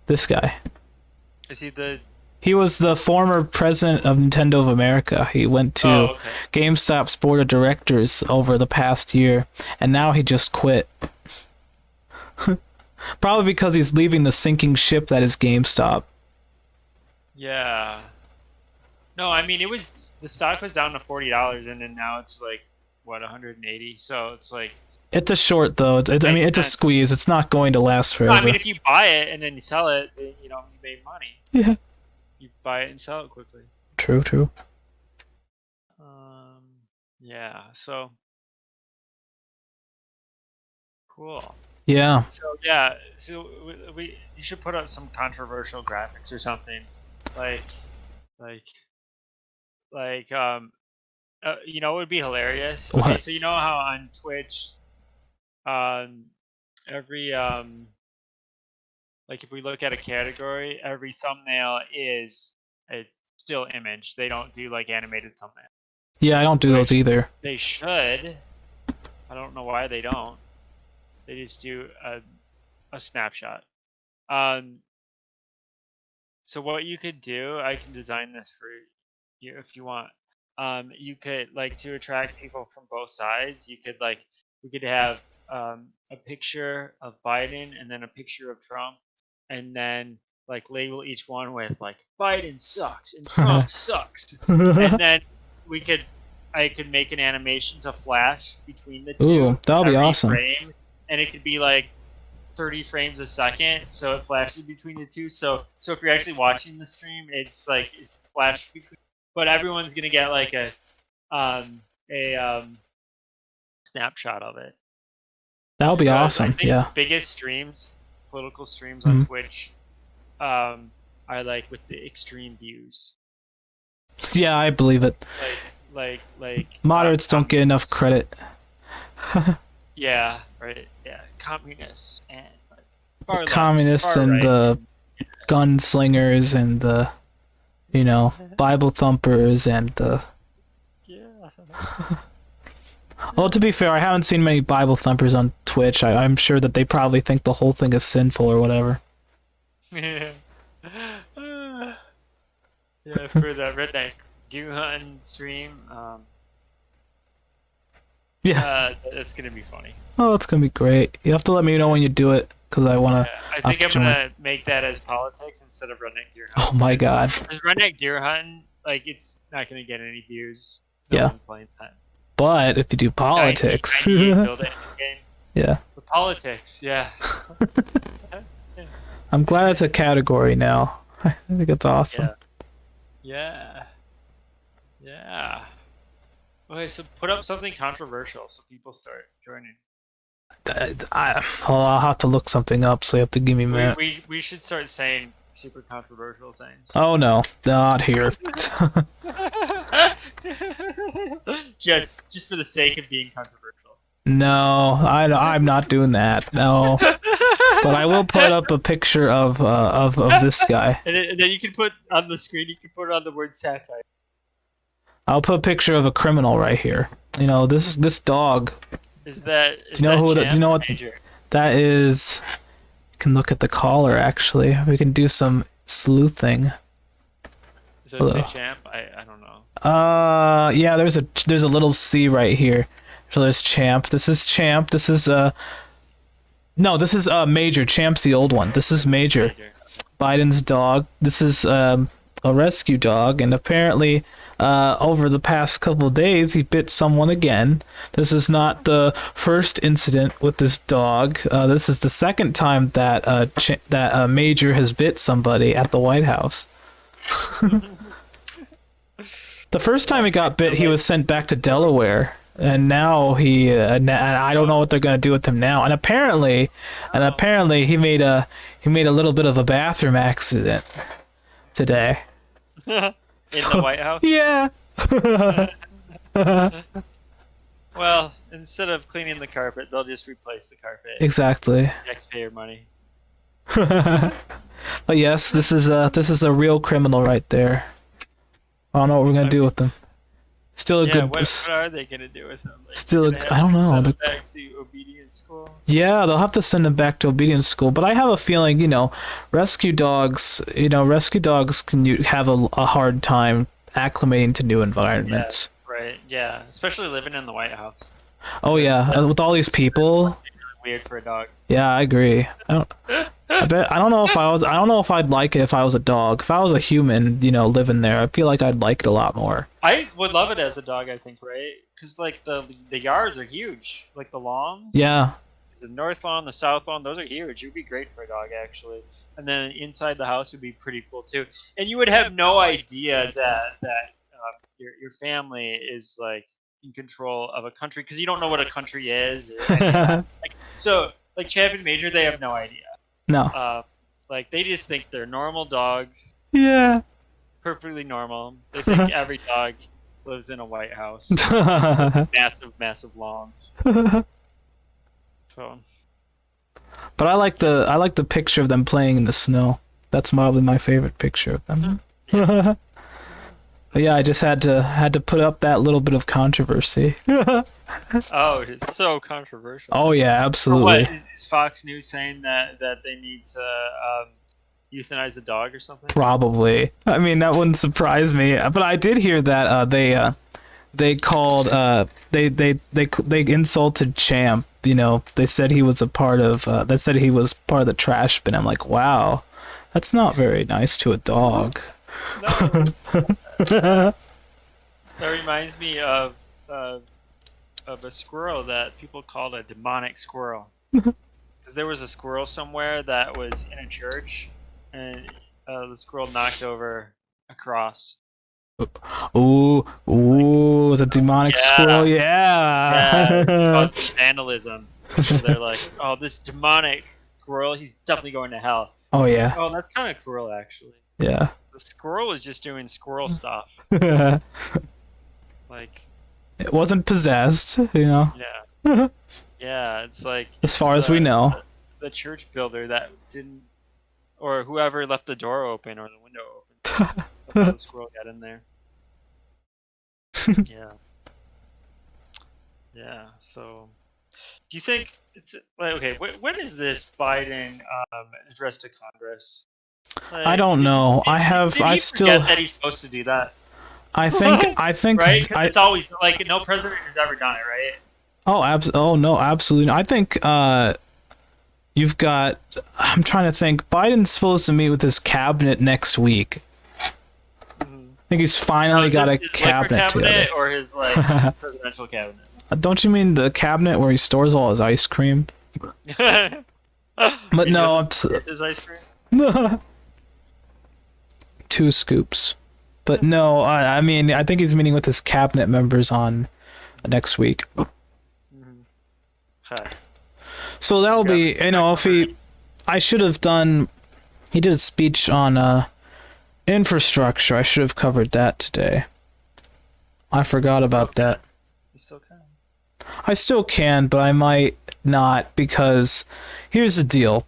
This guy. Is he the? He was the former president of Nintendo of America. He went to GameStop's board of directors over the past year, and now he just quit. Probably because he's leaving the sinking ship that is GameStop. Yeah. No, I mean the stock was down to $40, and then now it's like what, 180. So it's like. It's a short though. I mean, it's a squeeze. It's not going to last forever. No, I mean, if you buy it and then you sell it, then, you made money. Yeah. You buy it and sell it quickly. True. Yeah. So. Cool. Yeah. So you should put up some controversial graphics or something, like it would be hilarious. What? Okay, so you know how on Twitch, every like if we look at a category, every thumbnail is a still image. They don't do like animated thumbnail. Yeah, I don't do those either. They should. I don't know why they don't. They just do a snapshot So what you could do, I can design this for you if you want. You could like to attract people from both sides. You could like we could have a picture of Biden and then a picture of Trump, and then like label each one with like Biden sucks and Trump sucks, and then we could I could make an animation to flash between the two. Ooh, that'll be every awesome. frame, and it could be like 30 frames a second, so it flashes between the two. So if you're actually watching the stream, it's like it's flash between, but everyone's gonna get like a snapshot of it. That'll be Because I awesome. think Yeah. biggest streams, political streams on Twitch, are like with the extreme views. Yeah, I believe it. Like Moderates don't get enough credit. Yeah, right. Yeah, communists and like far left, Communists far and right. the gunslingers and the, you know, Bible thumpers and the. Yeah. Well, to be fair, I haven't seen many Bible thumpers on Twitch. I'm sure that they probably think the whole thing is sinful or whatever. Yeah. Yeah, for the redneck deer hunting stream, Yeah. it's gonna be funny. Oh, it's gonna be great. You have to let me know when you do it, because I wanna. I think I'm gonna make that as politics instead of redneck deer hunting. Oh my god. Because redneck deer hunting, like it's not gonna get any views. Yeah. One's playing that. But if you do politics, 1998 build it game. yeah. The politics, yeah. I'm glad it's a category now. I think it's awesome. Yeah. Okay, so put up something controversial so people start joining. I'll have to look something up, so you have to give me a minute. We should start saying super controversial things. Oh no, not here. just for the sake of being controversial. No, I'm not doing that. No, but I will put up a picture of this guy. And then you can put on the screen. You can put on the word satire. I'll put a picture of a criminal right here. You know, this dog. Is that? Do you know who? Do you know what? Major? That is. You can look at the collar. Actually, we can do some sleuthing. Is that say champ? I don't know. Yeah. There's a little C right here. So there's champ. This is champ. This is No, this is Major. Champ's the old one. This is Major. Biden's dog. This is a rescue dog, and apparently over the past couple of days he bit someone again. This is not the first incident with this dog. This is the second time that Major has bit somebody at the White House. The first time he got bit, he was sent back to Delaware. And now I don't know what they're gonna do with him now. And apparently he made a little bit of a bathroom accident today. In the White House? Yeah. Well, instead of cleaning the carpet, they'll just replace the carpet. Exactly. Taxpayer money. But yes, this is a real criminal right there. I don't know what we're gonna do with them. Still a good. What are they gonna do with them? Like, Still, I don't know. Send them back to obedience school. Yeah, they'll have to send them back to obedience school. But I have a feeling, rescue dogs can have a hard time acclimating to new environments. Yeah, right. Yeah, especially living in the White House. Oh yeah, with all these people. Weird for a dog. Yeah, I agree. I don't know if I'd like it if I was a dog. If I was a human, living there, I feel like I'd like it a lot more. I would love it as a dog, I think, right? Because like the yards are huge, like the lawns. Yeah. The north lawn, the south lawn, those are huge. It would be great for a dog, actually. And then inside the house would be pretty cool too. And you would have no idea that your family is like in control of a country because you don't know what a country is. So like Champ and Major, they have no idea. No. Like they just think they're normal dogs. Yeah. Perfectly normal. They think every dog lives in a White House. Massive lawns. So. But I like the picture of them playing in the snow. That's probably my favorite picture of them. Yeah. But yeah, I just had to put up that little bit of controversy. Oh, it's so controversial. Oh yeah, Or absolutely. what is Fox News saying that they need to euthanize the dog or something? Probably. I mean, that wouldn't surprise me. But I did hear that they called they insulted Champ. You know, they said he was a part of they said he was part of the trash bin. I'm like, wow, that's not very nice to a dog. No. That reminds me of a squirrel that people called a demonic squirrel. Because there was a squirrel somewhere that was in a church, and the squirrel knocked over a cross. Ooh, the demonic squirrel, Yeah, it yeah. caused vandalism. So they're like, oh, this demonic squirrel, he's definitely going to hell. Oh yeah, Oh, that's kind of cruel, actually. yeah. The squirrel was just doing squirrel stuff. It Like, wasn't possessed, you know. yeah. Yeah, it's like... As far as we know. The church builder that didn't... Or whoever left the door open or the window open. Somehow the squirrel got in there. Yeah. Yeah, so... Do you think it's... Like, okay, when is this Biden address to Congress? Like, I don't know. Did he forget that he's supposed to do that? I think Right? 'Cause it's always... Like, no president has ever done it, right? Oh no, absolutely. I think you've got. I'm trying to think. Biden's supposed to meet with his cabinet next week. I think he's finally got a his cabinet together. Or his like presidential cabinet? Don't you mean the cabinet where he stores all his ice cream? But He no, doesn't get his ice cream. I'm 2 scoops. But no, I mean, I think he's meeting with his cabinet members on next week. Okay. So that'll be, you know, if he, I should have done, he did a speech on infrastructure. I should have covered that today. I forgot about that. You still can. I still can, but I might not, because here's the deal.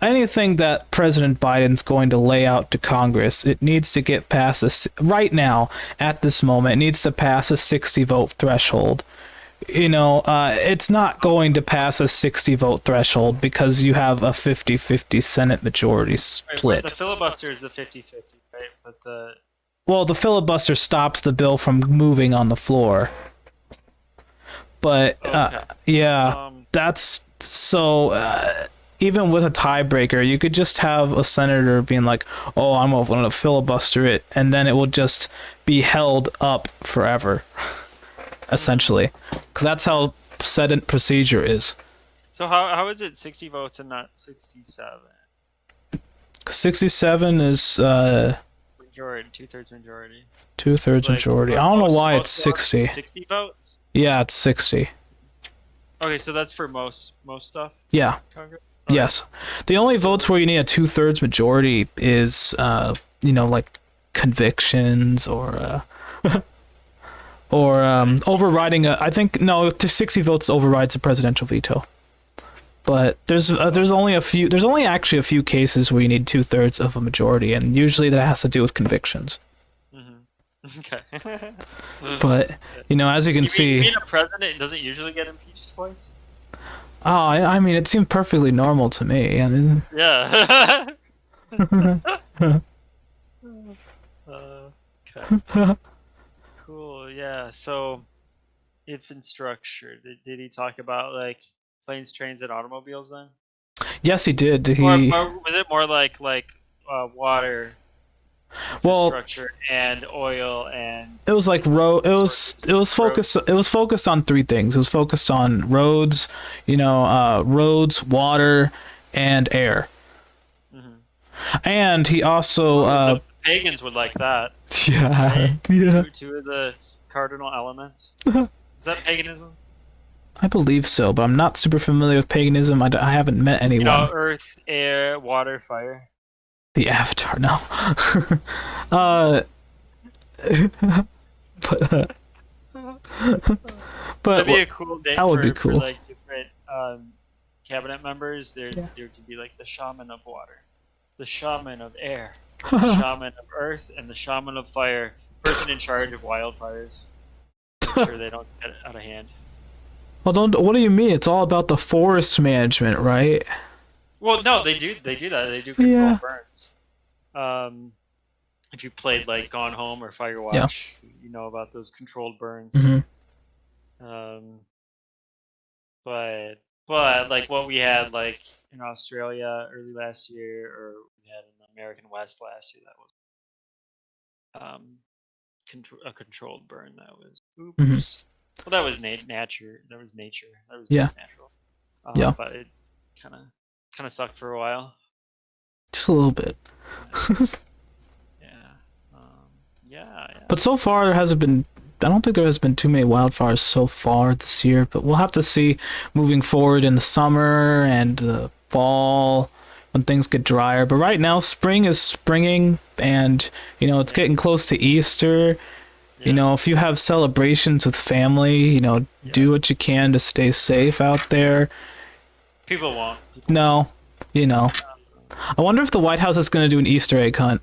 Anything that President Biden's going to lay out to Congress, it needs to get past right now, at this moment, it needs to pass a 60 vote threshold. You know, it's not going to pass a 60 vote threshold because you have a 50-50 Senate majority split. Right, the filibuster is the 50-50, right? But well, the filibuster stops the bill from moving on the floor. But okay. yeah, that's so. Even with a tiebreaker, you could just have a senator being like, "Oh, I'm going to filibuster it," and then it will just be held up forever. Essentially, because that's how Senate procedure is. So how is it 60 votes and not 67? 67 is Majority, 2/3 majority. 2/3 majority. I don't know why it's 60. 60 votes? Yeah, it's 60. Okay, so that's for most stuff. Yeah. Congress? Yes. The only votes where you need a 2/3 majority is you know, like convictions or overriding I think no, the 60 votes overrides a presidential veto. But there's only actually a few cases where you need 2/3 of a majority, and usually that has to do with convictions. Okay. But you know, as you can see, you mean a president doesn't usually get impeached twice? oh, I mean, it seemed perfectly normal to me. I mean, yeah. Okay. Cool. Yeah. So, infrastructure. Did he talk about like planes, trains, and automobiles then? yes, he did. Or was it more like water? Well, Infrastructure and oil and. it was like It was focused on 3 things. It was focused on roads, you know, roads, water, and air. And he also the pagans would like that. yeah, Right? yeah. Two of the cardinal elements. Is that paganism? I believe so, but I'm not super familiar with paganism. I haven't met anyone. You know, earth, air, water, fire. The Avatar, no. But That'd be a cool name that would be for cool. like different cabinet members. There could be like the shaman of water, the shaman of air, the shaman of earth, and the shaman of fire. Person in charge of wildfires. Make sure they don't get out of hand. Well, don't. What do you mean? It's all about the forest management, right? Well, no, they do that. They do control Yeah. burns. If you played like Gone Home or Firewatch, Yeah. you know about those controlled burns. Mhm. Um, but like what we had like in Australia early last year, or we had in the American West last year, that was a controlled burn. That was Mhm. oops. Well, that was nature. That was nature. That was Yeah. just natural. Yeah. But it kind of sucked for a while. Just a little bit. Yeah. Yeah. But so far, there hasn't been. I don't think there has been too many wildfires so far this year. But we'll have to see moving forward in the summer and the fall when things get drier. But right now, spring is springing, and it's getting close to Easter. Yeah. If you have celebrations with family, do what you can to stay safe out there. People won't. No, I wonder if the White House is going to do an Easter egg hunt.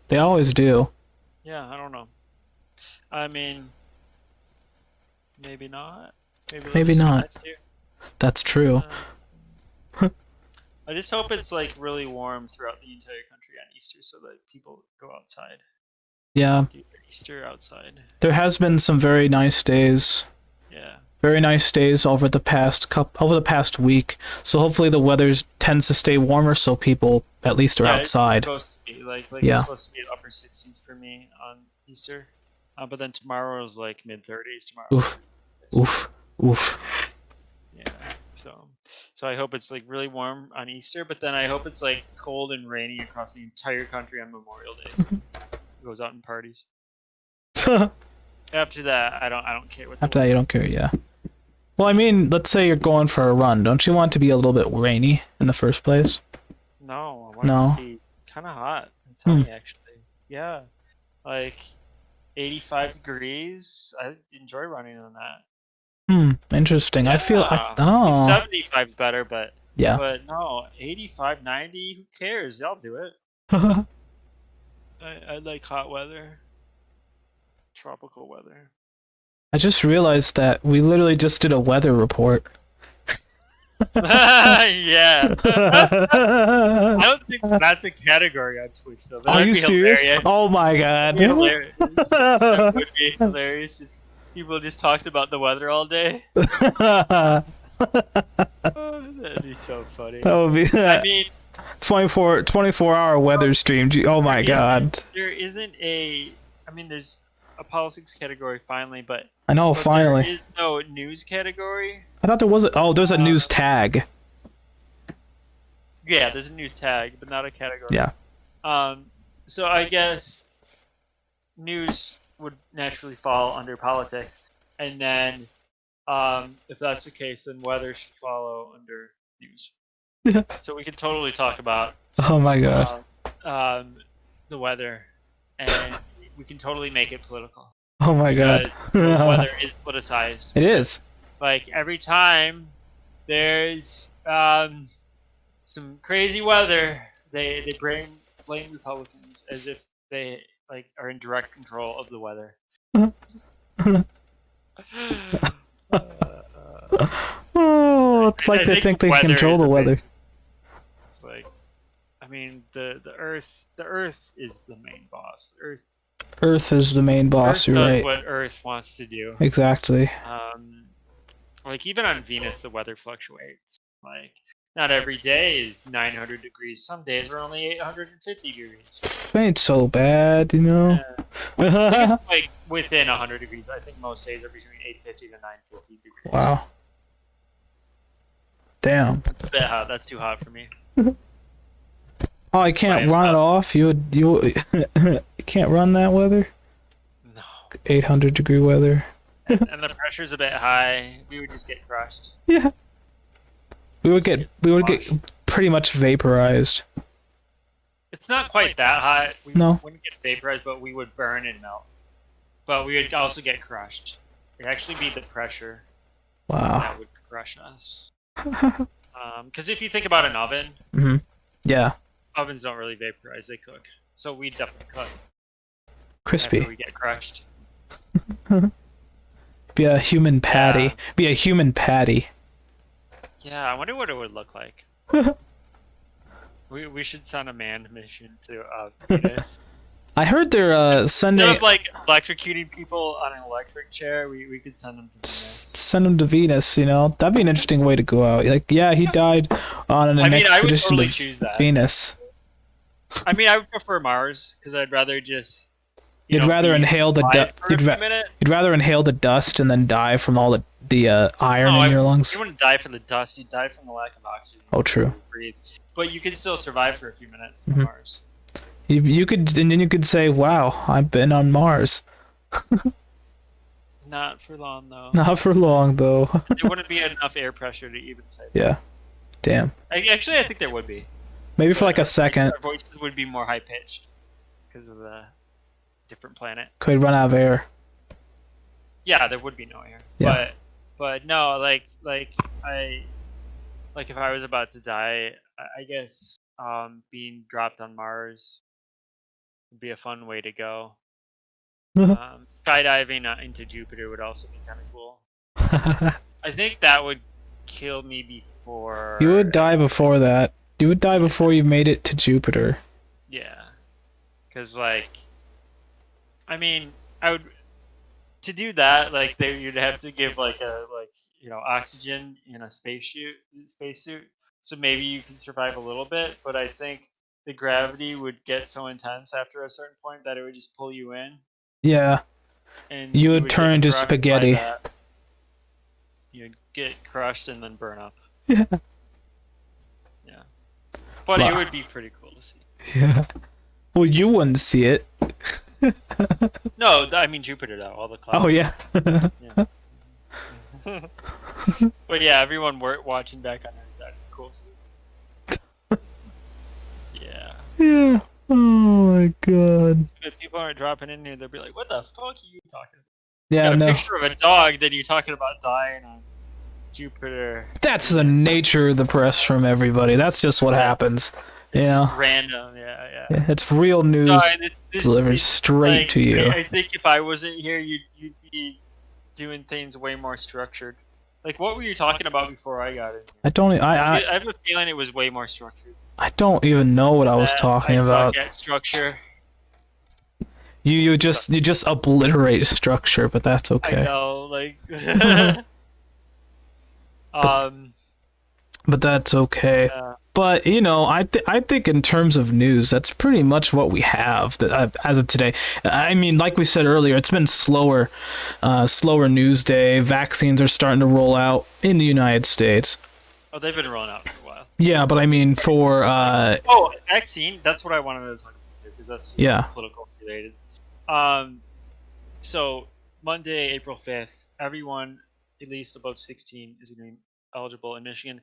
They always do. Yeah, I don't know. I mean, maybe not. Maybe Maybe not. That's true. I just hope it's like really warm throughout the entire country on Easter, so that people go outside. Yeah. Do their Easter outside. There has been some very nice days. Yeah. Very nice days over the past week. So hopefully the weather tends to stay warmer, so people at least are outside. It's supposed to be like Yeah. it's supposed to be upper 60s for me on Easter, but then tomorrow is like mid 30s tomorrow. Oof. Yeah. So I hope it's like really warm on Easter, but then I hope it's like cold and rainy across the entire country on Memorial Day. So it goes out in parties. After that, I don't care what. After that, you don't care, yeah. Well, I mean, let's say you're going for a run. Don't you want it to be a little bit rainy in the first place? No, I want it to be kind of hot and sunny, actually. Yeah, like 85 degrees. I enjoy running on that. Interesting. Yeah. I feel. 75 is better, but yeah. But no, 85, 90. Who cares? Y'all do it. I like hot weather, tropical weather. I just realized that we literally just did a weather report. Yeah. I don't think that's a category on Twitch, though. Are you serious? Hilarious. Oh my god. That would be hilarious if people just talked about the weather all day. That'd be so funny. That would be. I mean, 24-hour weather stream. Oh my god. There isn't a. I mean, there's a politics category finally, but I know, finally. There is no news category. I thought there was there's a news tag. Yeah, there's a news tag, but not a category. Yeah. So I guess news would naturally fall under politics, and then if that's the case, then weather should follow under news. Yeah. So we can totally talk about Oh my god. the weather, and we can totally make it political. Oh my god. The weather is politicized. It is. Like every time there's some crazy weather, they blame Republicans as if they like are in direct control of the weather. Oh, it's like they think they control the weather. It's like, I mean, the Earth is the main boss. Earth is the main boss. You're right. What Earth wants to do. Exactly. Like even on Venus, the weather fluctuates. Like not every day is 900 degrees. Some days are only 850 degrees. It ain't so bad, I think it's like within 100 degrees. I think most days are between 850 to 950 degrees. Wow. Damn. That's a bit hot. That's too hot for me. Oh, I can't run it off. You can't run that weather. No. 800-degree weather. And the pressure's a bit high. We would just get crushed. Yeah. We would get pretty much vaporized. It's not quite that hot. We wouldn't get vaporized, but we would burn and melt. But we would also get crushed. It'd actually be the pressure that would crush us. Because if you think about an oven, yeah, ovens don't really vaporize; they cook. So we definitely cook. Crispy. After we get crushed. Be a human patty. Yeah. Be a human patty. Yeah, I wonder what it would look like. We should send a manned mission to Venus. I heard they're Instead sending of like electrocuting people on an electric chair, we could send them to Venus. send him to Venus. You know, that'd be an interesting way to go out. Like, yeah, he died on an I would expedition totally to choose that. Venus. I mean, I would prefer Mars because I'd rather just. You'd rather inhale the you'd rather inhale the dust and then die from all the iron in your lungs. You wouldn't die from the dust. You'd die from the lack of oxygen. Oh, true. Breathe. But you can still survive for a few minutes on Mars. You could, and then you could say, "Wow, I've been on Mars." Not for long, though. Not for long, though. There wouldn't be enough air pressure to even say that. Yeah. Damn. Actually, I think there would be. Maybe for like a second. Our voices would be more high pitched because of the different planet. Could run out of air. Yeah, there would be no air. Yeah. But no, like if I was about to die, I guess being dropped on Mars would be a fun way to go. Skydiving into Jupiter would also be kind of cool. I think that would kill me before. You would die before that. You would die before you made it to Jupiter. Yeah, because like, I mean, I would to do that. Like, you'd have to give like oxygen in a spacesuit. So maybe you can survive a little bit, but I think the gravity would get so intense after a certain point that it would just pull you in. Yeah. And you would turn into spaghetti. You'd get crushed and then burn up. Yeah. Yeah. But it would be pretty cool to see. Yeah. Well, you wouldn't see it. No, I mean Jupiter though. All the clouds. Oh yeah. Yeah. But yeah, everyone watching back on Earth, that'd be cool. Yeah. Yeah. Oh my god. If people aren't dropping in here, they'll be like, "What the fuck are you talking about?" Yeah, Got a picture of a dog, then you're talking about dying on Jupiter. That's the nature of the press from everybody. That's just what happens. Yeah. Random, yeah. It's real news this delivered straight like, to you. I think if I wasn't here, you'd be doing things way more structured. Like, what were you talking about before I got in here? I have a feeling it was way more structured. I don't even know what I was talking about. Suck at structure. You just obliterate structure, but that's okay. I know, like. But that's okay. Yeah. But you know, I think in terms of news, that's pretty much what we have as of today. I mean, like we said earlier, it's been slower news day. Vaccines are starting to roll out in the United States. Oh, they've been rolling out for a while. Yeah, but I mean for vaccine. That's what I wanted to talk about because that's political related. So Monday, April 5th, everyone at least above 16 is going to be eligible in Michigan.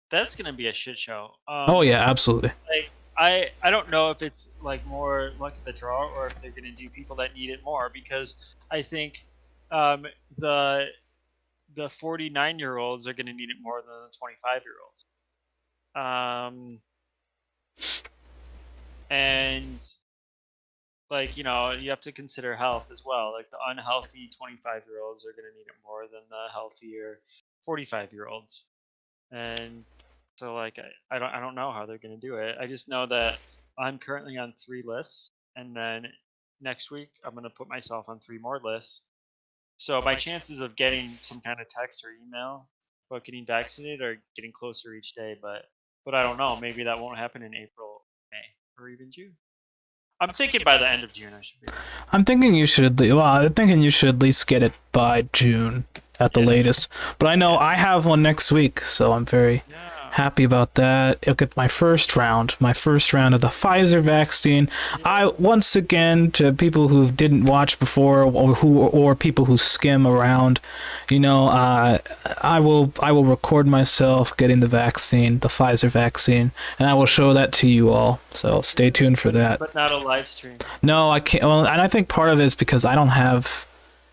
That's going to be a shit show. Oh yeah, absolutely. Like I don't know if it's like more luck of the draw or if they're going to do people that need it more, because I think the 49-year-olds are going to need it more than the 25-year-olds. And like, you know, you have to consider health as well. Like the unhealthy 25-year-olds are going to need it more than the healthier 45-year-olds. And so like I don't know how they're going to do it. I just know that I'm currently on 3 lists, and then next week I'm going to put myself on 3 more lists. So my chances of getting some kind of text or email about getting vaccinated are getting closer each day, but I don't know. Maybe that won't happen in April, May, or even June. I'm thinking by the end of June I should be. I'm thinking you should at least get it by June at the latest. But I know I have one next week, so I'm very happy about that. I'll get my first round of the Pfizer vaccine. I once again, to people who didn't watch before or people who skim around, you know, I will record myself getting the Pfizer vaccine, and I will show that to you all. So stay tuned for that. But not a live stream. No, I can't. Well, and I think part of it is because I don't have.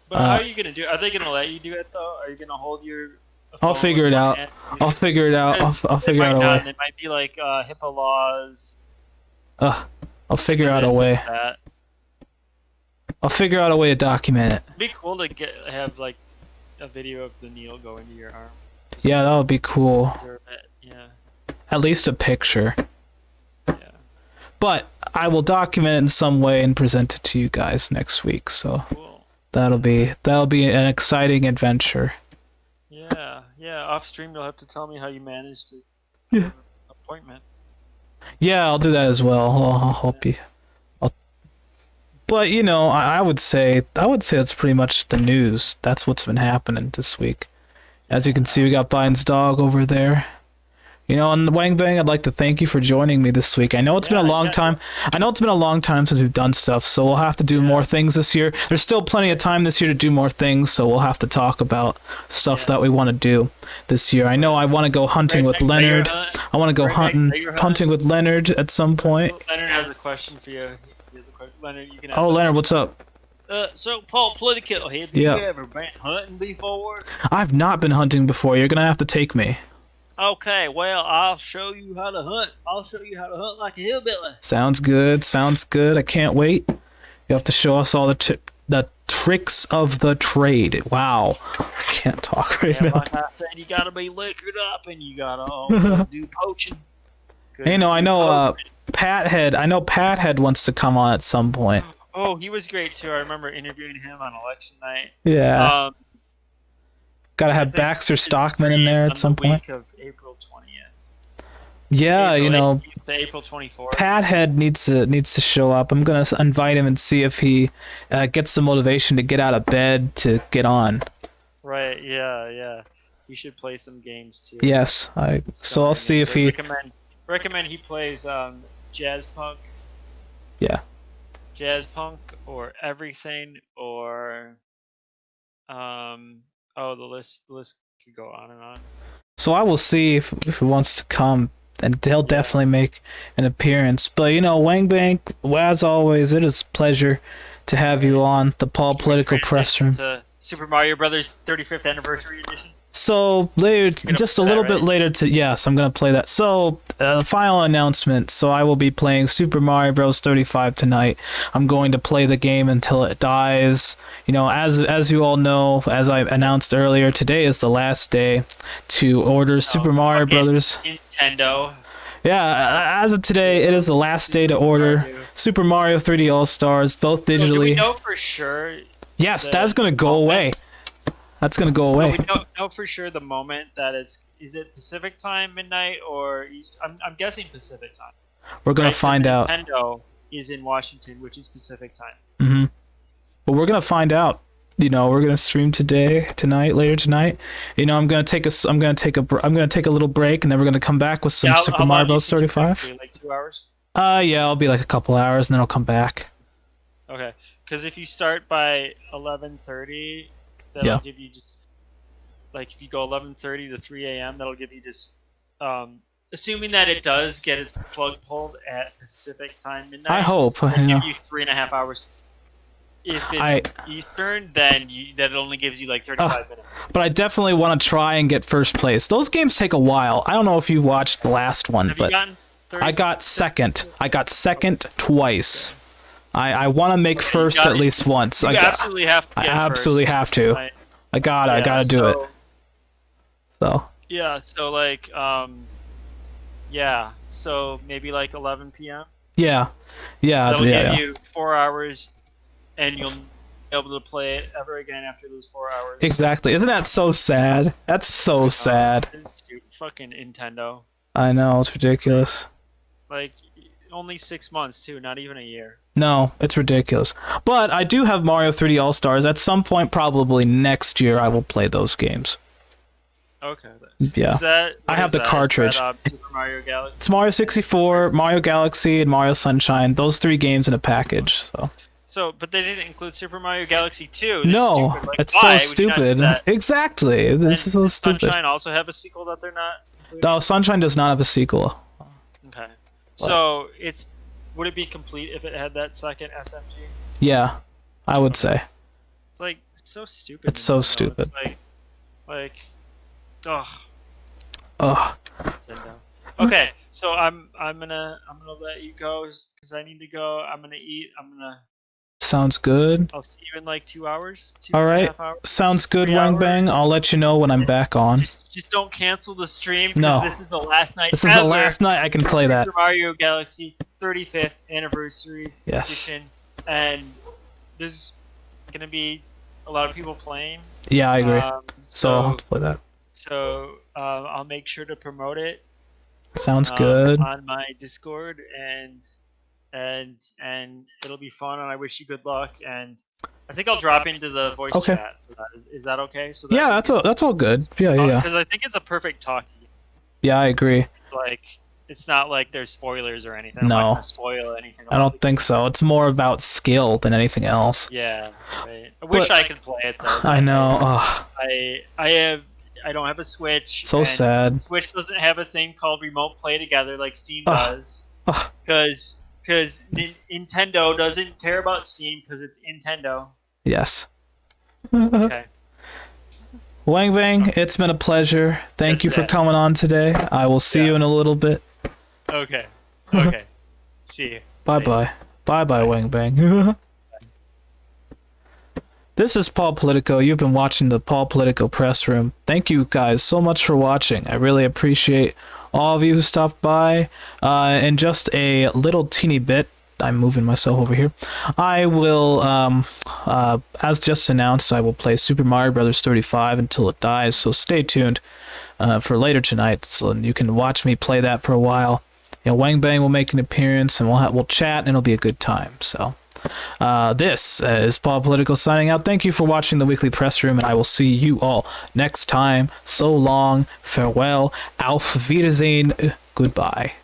But how are you gonna do it? Are they gonna let you do it though? Are you gonna hold your? I'll figure it out. I'll figure it out. I'll figure out a way. It might be like HIPAA laws. I'll figure out a way. I'll figure out a way to document it. It'd be cool to have like a video of the needle go into your arm. Yeah, that would be cool. Observe it. Yeah. At least a picture. Yeah. But I will document it in some way and present it to you guys next week. So Cool. that'll be an exciting adventure. Yeah. Yeah. Off stream, you'll have to tell me how you managed to. Yeah. Get an appointment. Yeah, I'll do that as well. I'll help you. But you know, I would say that's pretty much the news. That's what's been happening this week. As you can see, we got Biden's dog over there. You know, and Wang Bang, I'd like to thank you for joining me this week. I know it's been a long time. I know it's been a long time since we've done stuff, so we'll have to do more things this year. There's still plenty of time this year to do more things, so we'll have to talk about stuff that we want to do this year. I know I want to go hunting with Leonard. I want to go hunting with Leonard at some point. Leonard has a question for you. He has a question. Leonard, you can ask. Oh, Leonard, what's up? So Paul, Politico, have you ever been hunting before? I've not been hunting before. You're gonna have to take me. Okay, well, I'll show you how to hunt. I'll show you how to hunt like a hillbilly. Sounds good. Sounds good. I can't wait. You have to show us all the tricks of the trade. Wow. I can't talk right now. Like I said, you gotta be liquored up and you gotta also do poaching. Hey, no, I know Pathead. I know Pathead wants to come on at some point. Oh, he was great too. I remember interviewing him on election night. Yeah. Gotta have Baxter Stockman in there at some point. Week of April 20th. Yeah, you know, the April 24th. Pathead needs to show up. I'm gonna invite him and see if he gets the motivation to get out of bed to get on. Right. Yeah. He should play some games too. Yes. So I'll see if he. Recommend he plays jazz punk. Yeah. Jazz punk or everything or the list could go on and on. So I will see if he wants to come, and he'll definitely make an appearance. But you know, Wang Bang, as always, it is a pleasure to have you on the Politico Press Room. Super Mario Brothers 35th Anniversary Edition. So later, just a little bit later yes, I'm gonna play that. So final announcement. So I will be playing Super Mario Bros. 35 tonight. I'm going to play the game until it dies. You know, as you all know, as I announced earlier, today is the last day to order Super Mario Brothers. Nintendo. Yeah, as of today, it is the last day to order Super Mario 3D All Stars, both digitally. So do we know for sure? Yes, that's gonna go away. That's gonna go away. No, we don't know for sure the moment that is it Pacific time midnight or East? I'm guessing Pacific time. We're gonna find out. Nintendo is in Washington, which is Pacific time. Mm-hmm. But we're gonna find out. You know, we're gonna stream later tonight. You know, I'm gonna take a little break, and then we're gonna come back with some Super Mario Bros. 35. Like 2 hours. Yeah, I'll be like a couple hours, and then I'll come back. Okay, because if you start by 11:30. That'll give you just, like, if you go 11:30 to 3 a.m., that'll give you just, assuming that it does get its plug pulled at Pacific time midnight. I hope. It'll give you 3.5 hours. If it's Eastern, then that only gives you like 35 minutes. But I definitely want to try and get first place. Those games take a while. I don't know if you watched the last one, but I got second. I got second twice. I want to make first at least once. You absolutely have to. I absolutely have to. I gotta do it. So. Yeah. So like, So maybe like 11 p.m. Yeah. That'll give you 4 hours, and you'll be able to play it ever again after those 4 hours. Exactly. Isn't that so sad? That's so sad. Stupid. Fucking Nintendo. I know, it's ridiculous. Like, only 6 months too, not even a year. No, it's ridiculous. But I do have Mario 3D All Stars. At some point, probably next year, I will play those games. Okay. Yeah. I have the cartridge. Super Mario Galaxy? It's Mario 64, Mario Galaxy, and Mario Sunshine. Those 3 games in a package. But they didn't include Super Mario Galaxy 2. No, like, it's so stupid. Exactly. This is so stupid. Sunshine also have a sequel that they're not including? No, Sunshine does not have a sequel. Okay. So would it be complete if it had that second SMG? Yeah, I would say. It's like so stupid. It's so stupid. It's ugh. Ugh. Okay, so I'm gonna let you go because I need to go. I'm gonna eat. I'm gonna Sounds good. I'll see you in like 2 hours. All right. 2.5 hours. Sounds good, 3 Wang hours. Bang. I'll let you know when I'm back on. Just don't cancel the stream. 'Cause No. This is the last night. This is the last night I can play that. Super Mario Galaxy 35th anniversary Yes. edition, and there's gonna be a lot of people playing. Yeah, I agree. So I'll have to play that. So I'll make sure to promote it. Sounds good. On my Discord, and it'll be fun. And I wish you good luck. And I think I'll drop into the voice Okay. chat for that. Is that okay? So Yeah, that's all good. Yeah. Because I think it's a perfect talk. Yeah, I agree. Like, it's not like there's spoilers or anything. I'm No. not gonna spoil anything. I don't think so. It's more about skill than anything else. Yeah, right. I wish But- I could play it though. I know. Ugh, I don't have a Switch. so and sad. Switch doesn't have a thing called Remote Play Together like Steam Ugh. does. Ugh. Because Nintendo doesn't care about Steam because it's Nintendo. Yes. Okay. Wang Bang, it's been a pleasure. Thank Just you for that. coming on today. I will see you in a little bit. Okay. Okay. See you. Bye-bye. Bye-bye, Wang Bang. This is Paul Politico. You've been watching the Paul Politico Press Room. Thank you guys so much for watching. I really appreciate all of you who stopped by. In just a little teeny bit, I'm moving myself over here. I will, as just announced, I will play Super Mario Bros. 35 until it dies. So stay tuned for later tonight, so you can watch me play that for a while. You know, Wang Bang will make an appearance, and we'll chat, and it'll be a good time. So, this is Paul Politico signing out. Thank you for watching the Weekly Press Room, and I will see you all next time. So long, farewell, auf Wiedersehen, goodbye.